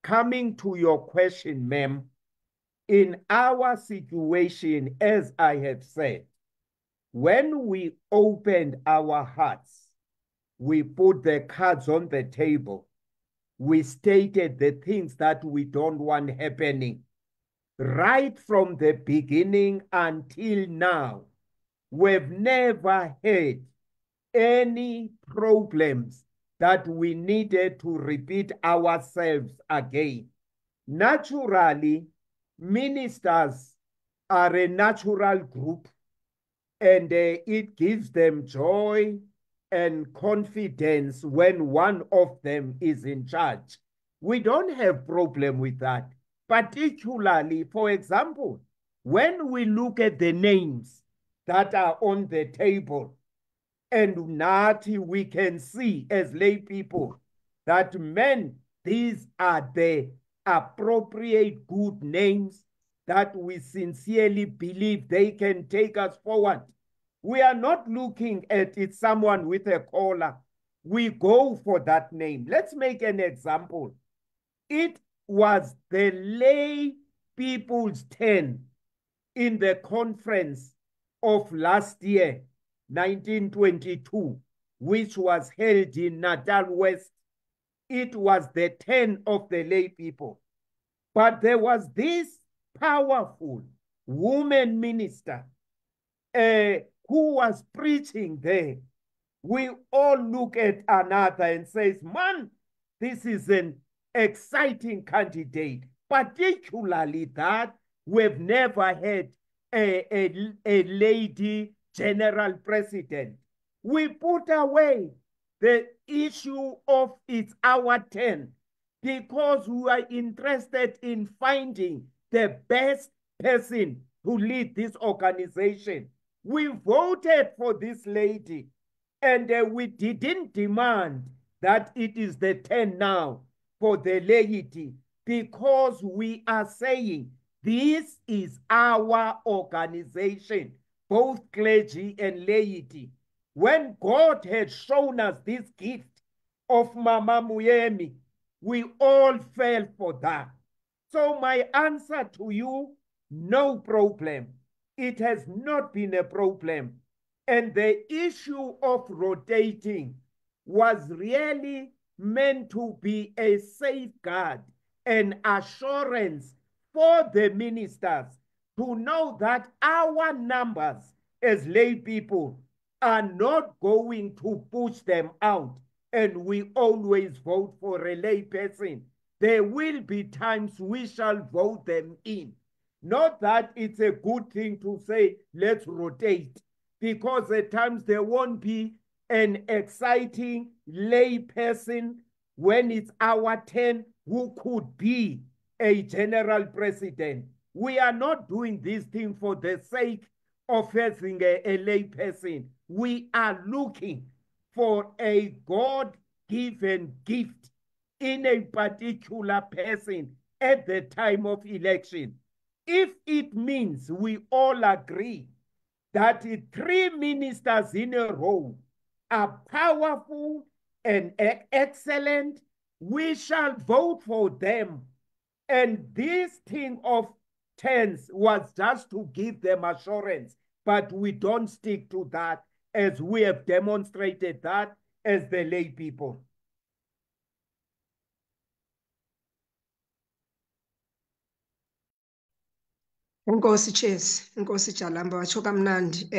Coming to your question, ma'am, in our situation, as I have said, when we opened our hearts, we put the cards on the table. We stated the things that we don't want happening. Right from the beginning until now, we've never had any problems that we needed to repeat ourselves again. Naturally, ministers are a natural group, and it gives them joy and confidence when one of them is in charge. We don't have problem with that. Particularly, for example, when we look at the names that are on the table, and we can see as lay people that, men, these are the appropriate good names that we sincerely believe they can take us forward. We are not looking at it, someone with a collar. We go for that name. Let's make an example. It was the lay people's turn in the conference of last year, 1922, which was held in Natal West. It was the turn of the lay people. But there was this powerful woman minister who was preaching there. We all look at another and says, man, this is an exciting candidate, particularly that we've never had a lady general president. We put away the issue of it's our turn because we are interested in finding the best person to lead this organization. We voted for this lady, and we didn't demand that it is the turn now for the laity, because we are saying this is our organization, both clergy and laity. When God had shown us this gift of Mama Muyemi, we all fell for that. So my answer to you, no problem. It has not been a problem. And the issue of rotating was really meant to be a safeguard and assurance for the ministers to know that our numbers as lay people are not going to push them out, and we always vote for a lay person. There will be times we shall vote them in. Not that it's a good thing to say, let's rotate, because at times there won't be an exciting lay person when it's our turn who could be a general president. We are not doing this thing for the sake of having a lay person. We are looking for a God-given gift in a particular person at the time of election. If it means we all agree that 3 ministers in a row are powerful and excellent, we shall vote for them. And this thing of terms was just to give them assurance, but we don't stick to that, as we have demonstrated that as the lay people. Nkosi Chesi, Nkosi Jalamba, watsho kamnandi.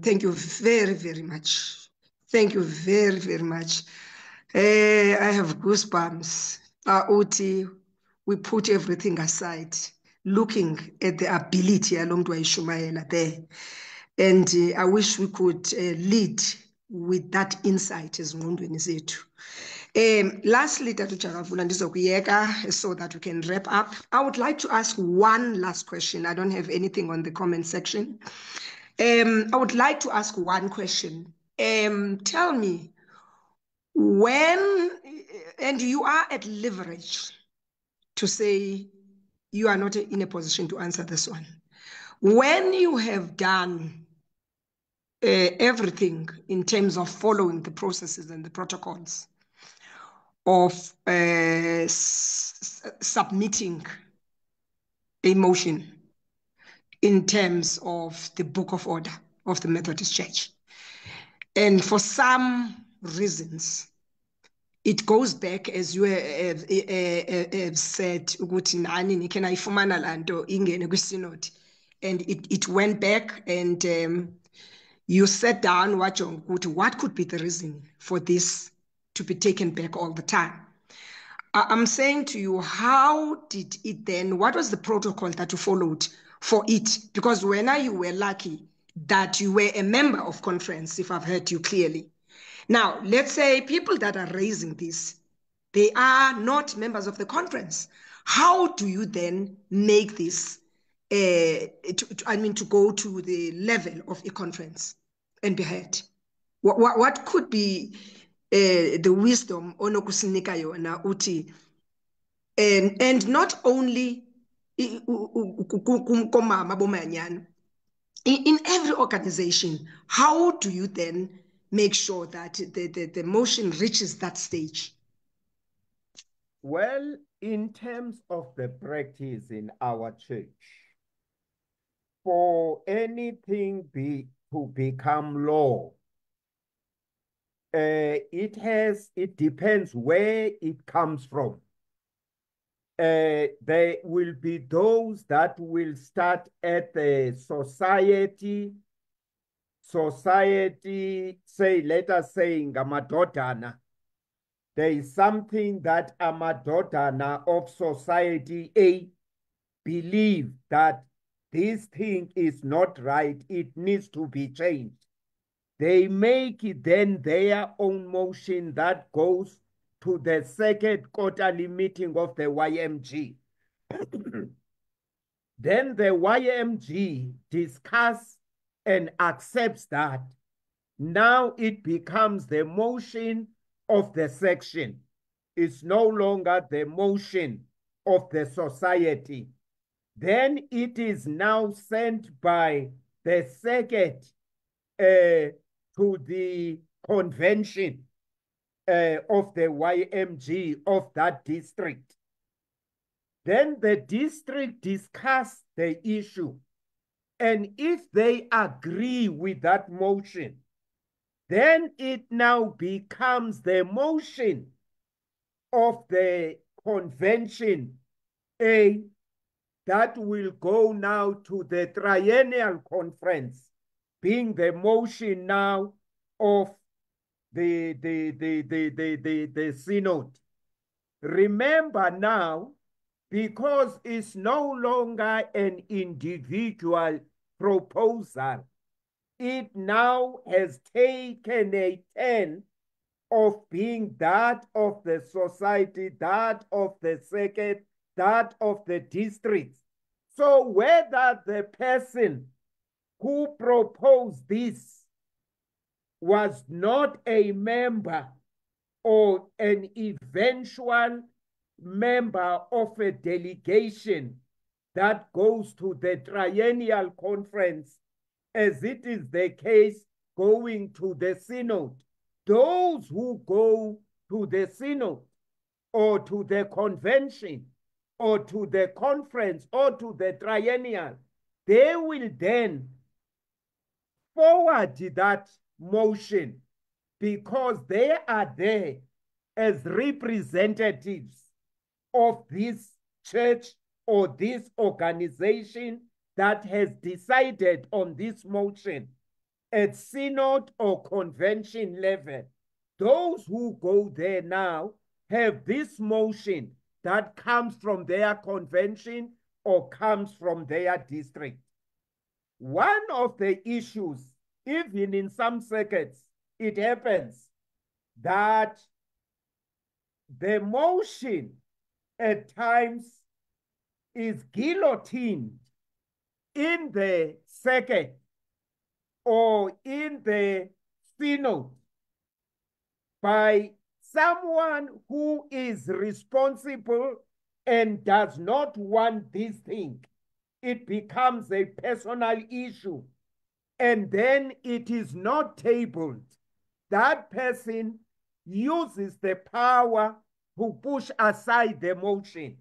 Thank you very, very much. Thank you very, very much. I have goosebumps. Uti, we put everything aside, looking at the ability yalo mntu wayishumayela there. And I wish we could lead with that insight ezingqondweni zethu. Lastly, Tatu Chakavula ndizokuyeka so that we can wrap up. I would like to ask one last question. I don't have anything on the comment section. I would like to ask one question. Tell me, when, and you are at leverage to say you are not in a position to answer this one. When you have done everything in terms of following the processes and the protocols of submitting a motion in terms of the Book of Order of the Methodist Church, and for some reasons, it goes back, as you have said, ukuthi nani can I ifumana lanto ingene kwi-synod, and it went back, and you sat down, wajonga ukuthi what could be the reason for this to be taken back all the time. I'm saying to you, how did it then, what was the protocol that you followed for it? Because when you were lucky that you were a member of conference, if I've heard you clearly. Now, let's say people that are raising this, they are not members of the conference. How do you then make this, to go to the level of a conference and be heard? What could be the wisdom onokusinika yona uti, and not only in every organization, how do you then make sure that the motion reaches that stage? Well, in terms of the practice in our church, for anything to become law, it depends where it comes from. There will be those that will start at the society, say, let us say, ngamadodana. There is something that amadodana of society A believe that this thing is not right, it needs to be changed. They make it then their own motion that goes to the second quarterly meeting of the YMG. Then the YMG discusses and accepts that. Now it becomes the motion of the section. It's no longer the motion of the society. Then it is now sent by the second to the convention of the YMG of that district. Then the district discuss the issue. And if they agree with that motion, then it now becomes the motion of the convention A that will go now to the triennial conference, being the motion now of the synod. Remember now, because it's no longer an individual proposal, it now has taken a turn of being that of the society, that of the second, that of the districts. So whether the person who proposed this was not a member or an eventual member of a delegation that goes to the triennial conference, as it is the case going to the synod. Those who go to the synod or to the convention or to the conference or to the triennial, they will then forward that motion because they are there as representatives of this church or this organization that has decided on this motion at synod or convention level. Those who go there now have this motion that comes from their convention or comes from their district. One of the issues, even in some circuits, it happens that the motion at times is guillotined in the circuit or in the synod by someone who is responsible and does not want this thing. It becomes a personal issue, and then it is not tabled. That person uses the power to push aside the motion.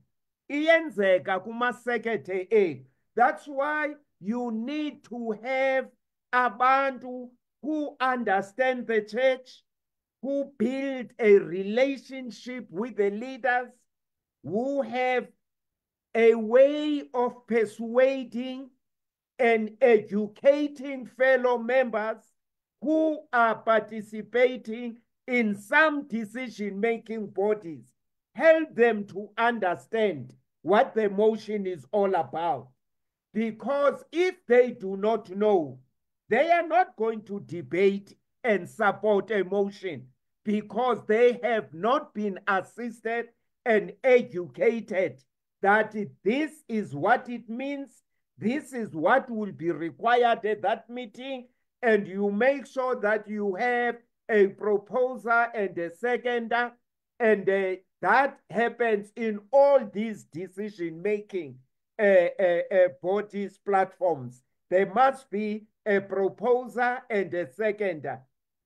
Iyenzeka kuma-sekethe ethu. That's why you need to have abantu who understand the church, who build a relationship with the leaders, who have a way of persuading and educating fellow members who are participating in some decision-making bodies. Help them to understand what the motion is all about. Because if they do not know, they are not going to debate and support a motion because they have not been assisted and educated that this is what it means, this is what will be required at that meeting, and you make sure that you have a proposer and a seconder, and that happens in all these decision-making bodies, platforms. There must be a proposer and a seconder.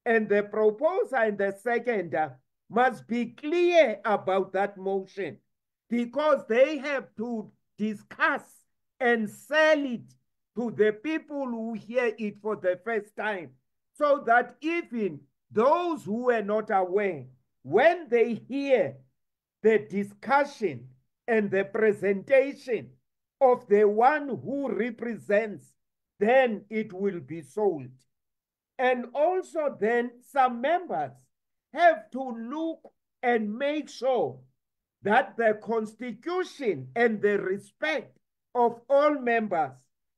And the proposer and the seconder must be clear about that motion because they have to discuss and sell it to the people who hear it for the first time, so that even those who are not aware, when they hear the discussion and the presentation of the one who represents, then it will be sold. And also then some members have to look and make sure that the constitution and the respect of all members,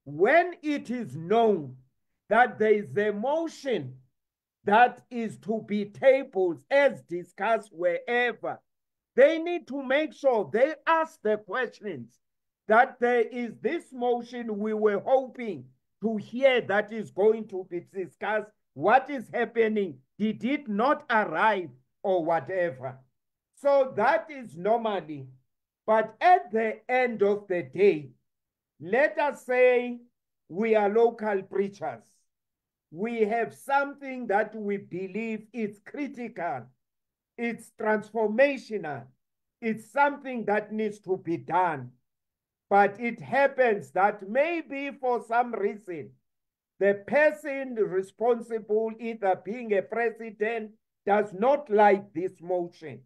when it is known that there is a motion that is to be tabled as discussed wherever, they need to make sure they ask the questions that there is this motion we were hoping to hear that is going to be discussed. What is happening? Did it not arrive or whatever? So that is normally. But at the end of the day, let us say we are local preachers. We have something that we believe is critical. It's transformational. It's something that needs to be done. But it happens that maybe for some reason, the person responsible, either being a president, does not like this motion.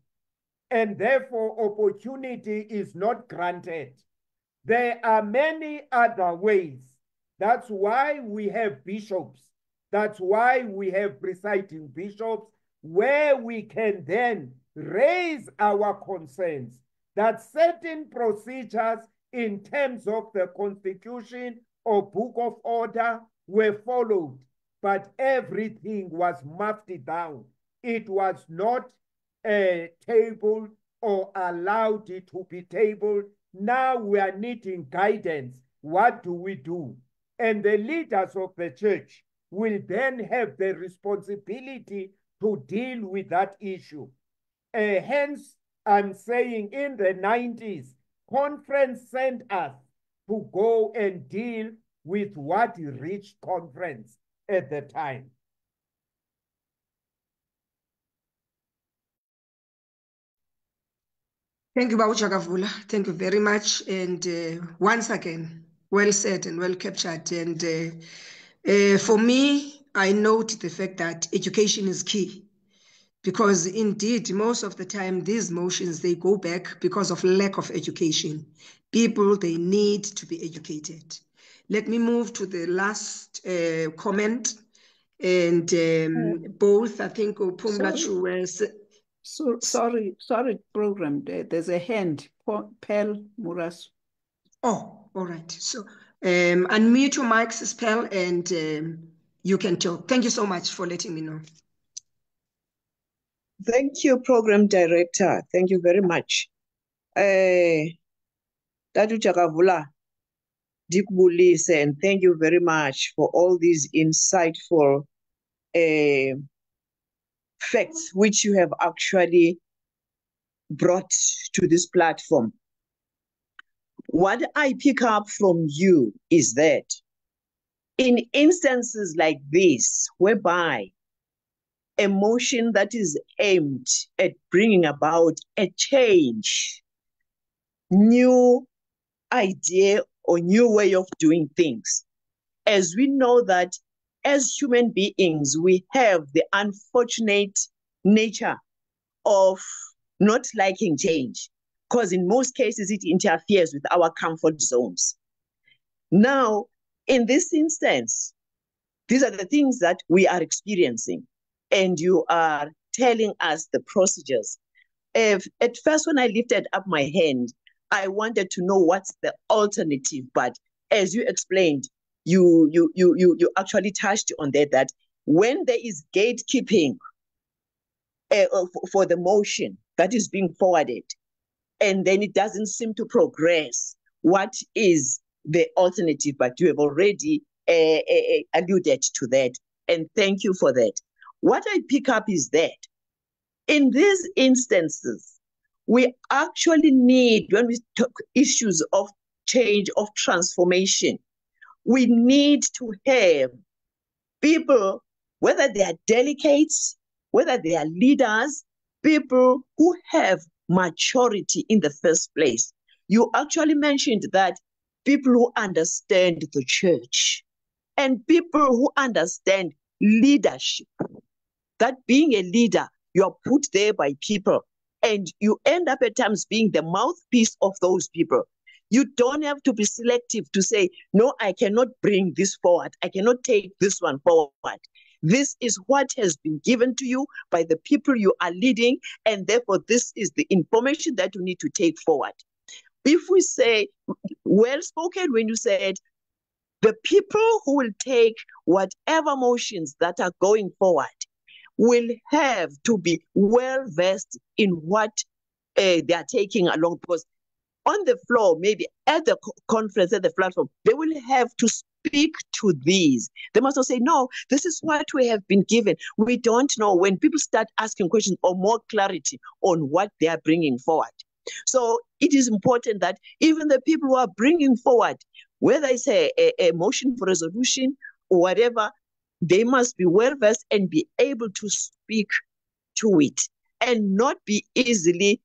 And therefore, opportunity is not granted. There are many other ways. That's why we have bishops. That's why we have presiding bishops, where we can then raise our concerns that certain procedures in terms of the Constitution or Book of Order were followed, but everything was muffed down. It was not tabled or allowed it to be tabled. Now we are needing guidance. What do we do? And the leaders of the church will then have the responsibility to deal with that issue. Hence, I'm saying in the 90s, conference sent us to go and deal with what reached conference at the time. Thank you, Babu Chakavula. Thank you very much. And once again, well said and well captured. And for me, I note the fact that education is key. Because indeed, most of the time, these motions, they go back because of lack of education. People, they need to be educated. Let me move to the last comment. And both, I think, Phumlachu was... Sorry, program. There's a hand, Pearl Muras. Oh, all right. So unmute your mics, Pearl, and you can talk. Thank you so much for letting me know. Thank you, Program Director. Thank you very much. Tatu Chakavula, Dikbulise, and thank you very much for all these insightful facts which you have actually brought to this platform. What I pick up from you is that in instances like this, whereby a motion that is aimed at bringing about a change, new idea or new way of doing things, as we know that as human beings, we have the unfortunate nature of not liking change, because in most cases it interferes with our comfort zones. Now, in this instance, these are the things that we are experiencing, and you are telling us the procedures. At first, when I lifted up my hand, I wanted to know what's the alternative, but as you explained, you actually touched on that when there is gatekeeping for the motion that is being forwarded, and then it doesn't seem to progress, what is the alternative? But you have already alluded to that, and thank you for that. What I pick up is that in these instances, we actually need, when we talk issues of change, of transformation, we need to have people, whether they are delegates, whether they are leaders, people who have maturity in the first place. You actually mentioned that people who understand the church and people who understand leadership, that being a leader, you are put there by people and you end up at times being the mouthpiece of those people. You don't have to be selective to say, no, I cannot bring this forward. I cannot take this one forward. This is what has been given to you by the people you are leading, and therefore this is the information that you need to take forward. If we say, well spoken when you said, the people who will take whatever motions that are going forward will have to be well versed in what they are taking along, because on the floor, maybe at the conference, at the platform, they will have to speak to these. They must not say, no, this is what we have been given. We don't know. When people start asking questions or more clarity on what they are bringing forward. So it is important that even the people who are bringing forward, whether it's a motion for resolution or whatever, they must be well versed and be able to speak to it and not be easily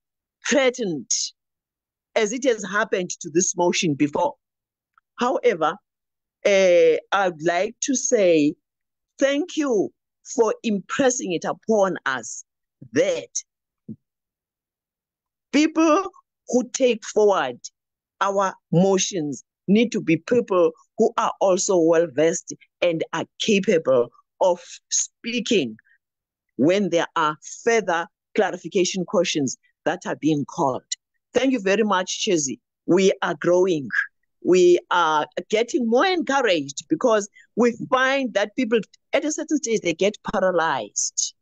threatened, as it has happened to this motion before. However, I'd like to say thank you for impressing it upon us that people who take forward our motions need to be people who are also well-versed and are capable of speaking when there are further clarification questions that are being called. Thank you very much, Chezi. We are growing. We are getting more encouraged because we find that people at a certain stage, they get paralyzed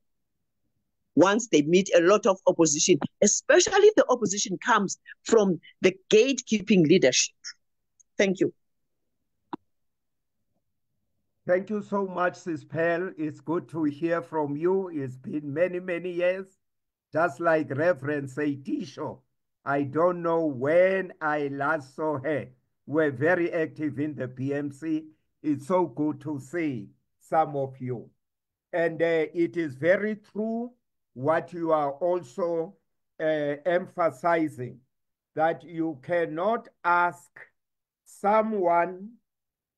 once they meet a lot of opposition, especially if the opposition comes from the gatekeeping leadership. Thank you. Thank you so much, Sis Pearl. It's good to hear from you. It's been many, many years. Just like Reverend Seitisho, I don't know when I last saw her were very active in the BMC. It's so good to see some of you. And it is very true what you are also emphasizing, that you cannot ask someone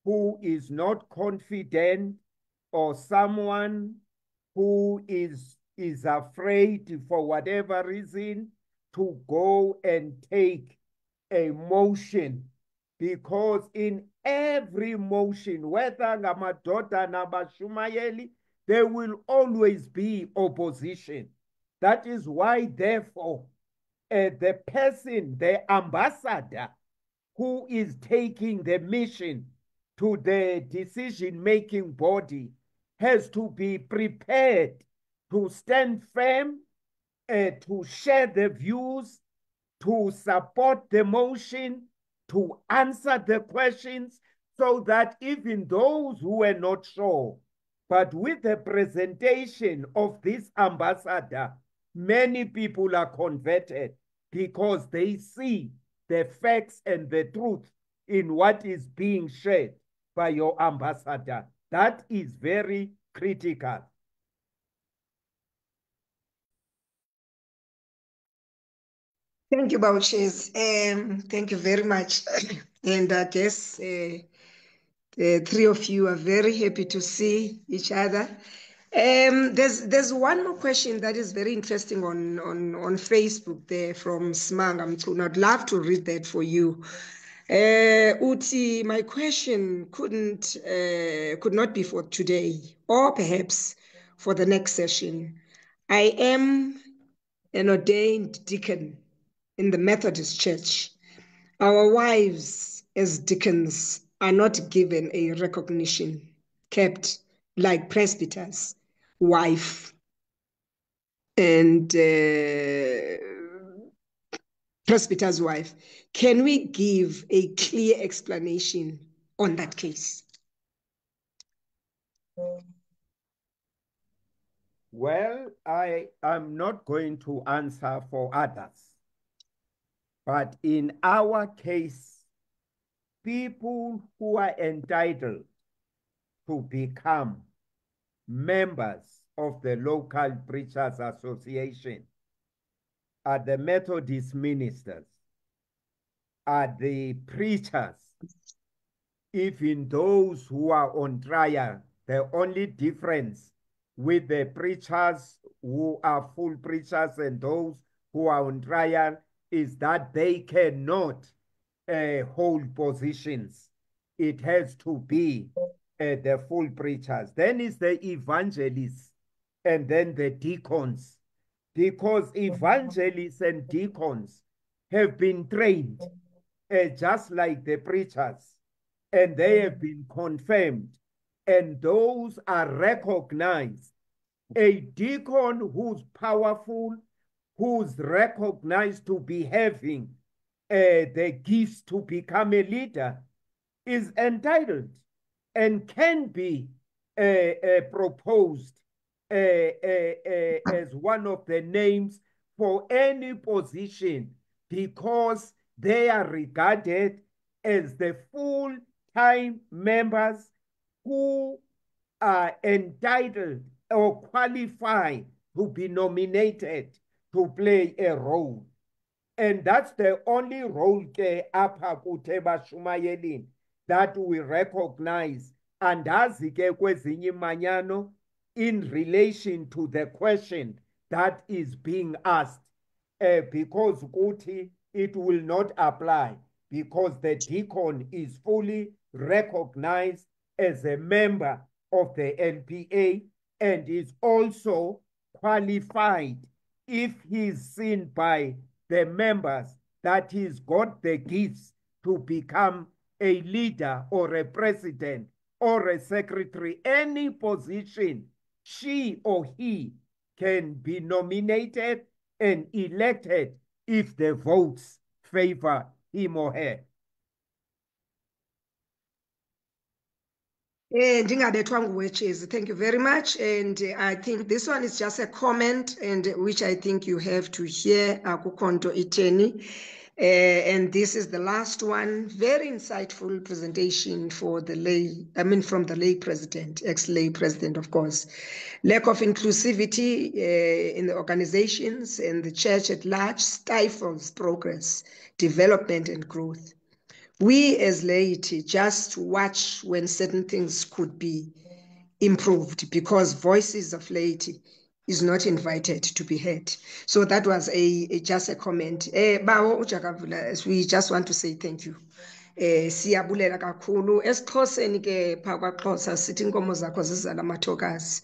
who is not confident or someone who is afraid for whatever reason to go and take a motion, because in every motion, whether ngamadoda nabashumayeli, there will always be opposition. That is why, therefore, the person, the ambassador who is taking the mission to the decision-making body has to be prepared to stand firm, to share the views, to support the motion, to answer the questions, so that even those who were not sure, but with the presentation of this ambassador, many people are converted because they see the facts and the truth in what is being shared by your ambassador. That is very critical. Thank you, Bauches. Thank you very much. And I guess the three of you are very happy to see each other. There's one more question that is very interesting on Facebook there from Smanga Mtuna. I'd love to read that for you. Uti, my question could not be for today, or perhaps for the next session. I am an ordained deacon in the Methodist Church. Our wives as deacons are not given a recognition, kept like presbyter's wife and presbyter's wife. Can we give a clear explanation on that case? Well, I am not going to answer for others, but in our case, people who are entitled to become members of the local preachers association are the Methodist ministers, are the preachers, even those who are on trial. The only difference with the preachers who are full preachers and those who are on trial is that they cannot hold positions. It has to be the full preachers. Then is the evangelists and then the deacons, because evangelists and deacons have been trained just like the preachers, and they have been confirmed, and those are recognized. A deacon who's powerful, who's recognized to be having the gifts to become a leader, is entitled and can be proposed as one of the names for any position, because they are regarded as the full-time members who are entitled or qualified to be nominated to play a role. And that's the only role apha kuTheba Shumayelini that we recognize. And azike kwezinye imanyano in relation to the question that is being asked, because kuti it will not apply, because the deacon is fully recognized as a member of the LPA and is also qualified, if he's seen by the members that he's got the gifts to become a leader or a president or a secretary, any position, she or he can be nominated and elected if the votes favor him or her. Thank you very much. And I think this one is just a comment, and which I think you have to hear, Akukonto Iteni. And this is the last one. Very insightful presentation for the from the lay president, ex-lay president, of course. Lack of inclusivity in the organizations and the church at large stifles progress, development, and growth. We as laity just watch when certain things could be improved because voices of laity is not invited to be heard. So that was just a comment. Bawo uJakavula, we just want to say thank you. Siyabulela kakhulu. EsiXhoseni ke pha kwaXhosa sithi inkomo zakho zizala amathokazi.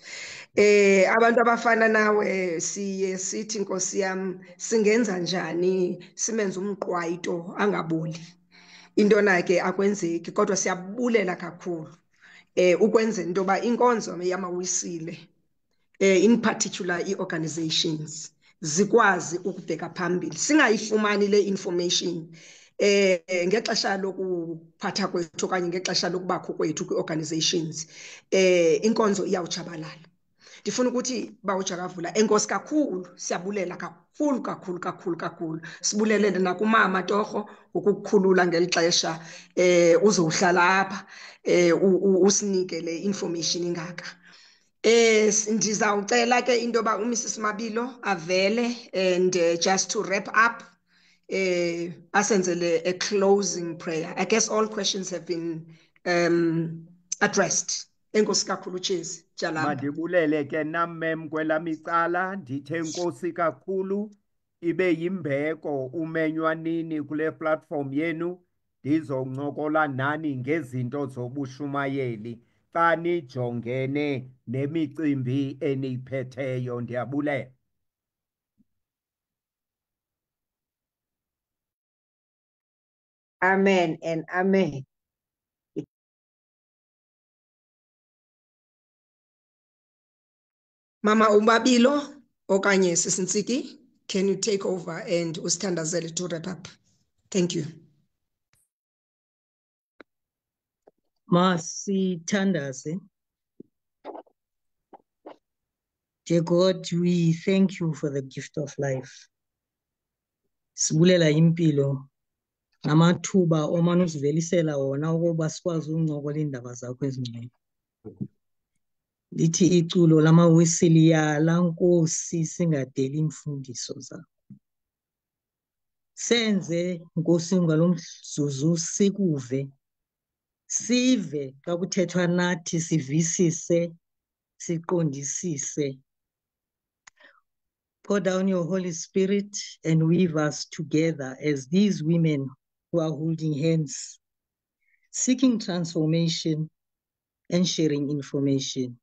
Abantu abafana nawe siye sithi Nkosi yami singenza njani simenze umqwayito angaboli. Intona ke akwenzeki kodwa siyabulela kakhulu. Ukwenza into ba inkonzo yamawisile in particular i-organizations zikwazi ukubheka phambili singayifumani le information ngexesha lokuphatha kwethu okanye ngexesha lokubakho kwethu kwi-organizations inkonzo iyawutshabalala. Ndifuna ukuthi bawuJakavula enkosi kakhulu siyabulela kakhulu sibulelele nakumama Torho ukukukhulula ngeli xesha uzohlala apha usinike le information ingaka. Ndizawucela ke into ba uMrs Mabilo avele and just to wrap up asenzele a closing prayer. I guess all questions have been addressed. Enkosi kakhulu Cheers Jalamba. Mandibulele ke nam mem kwelami icala ndithe enkosi kakhulu ibe yimbeko umenywa nini kule platform yenu ndizoncokola nani ngezinto zobushumayeli xa nijongene nemicimbi eniyiphetheyo. Ndiyabulela. Amen and amen. Mama Umabilo okanye Sisintsiki, can you take over and usithandazele to wrap up? Thank you. Masithandaze. Dear God, we thank you for the gift of life. Sibulela impilo namathuba omane usivelisela wona ukuba sikwazi ukuncokola iindaba zakho ezingcwele. Lithi iculo lamawisili yala Nkosi singadeli imfundiso zakho. Senze Nkosi ngalomzuzu sikuve. Sive xa kuthethwa nathi sivisise siqondisise. Pour down your Holy Spirit and weave us together as these women who are holding hands, seeking transformation and sharing information.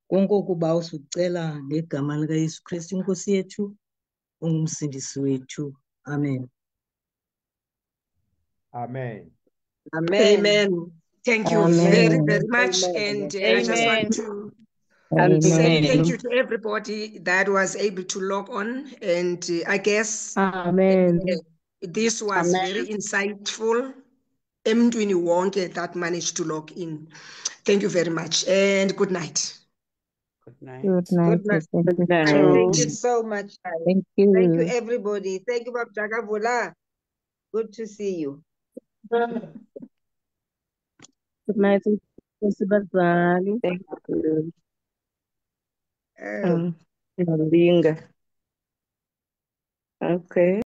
Konke kuba usucela ngegama lika Yesu Kristu inkosi yethu ungumsindisi wethu. Amen. Amen. Amen. Amen. Thank you very much. And I just want to say thank you to everybody that was able to log on. And I guess this was very insightful. Emntwini wonke that managed to log in. Thank you very much and good night. Good night. Good night. Thank you so much. Thank you. Thank you, everybody. Thank you, Babujakavula. Good to see you. Good night. Thank you. Oh. Okay.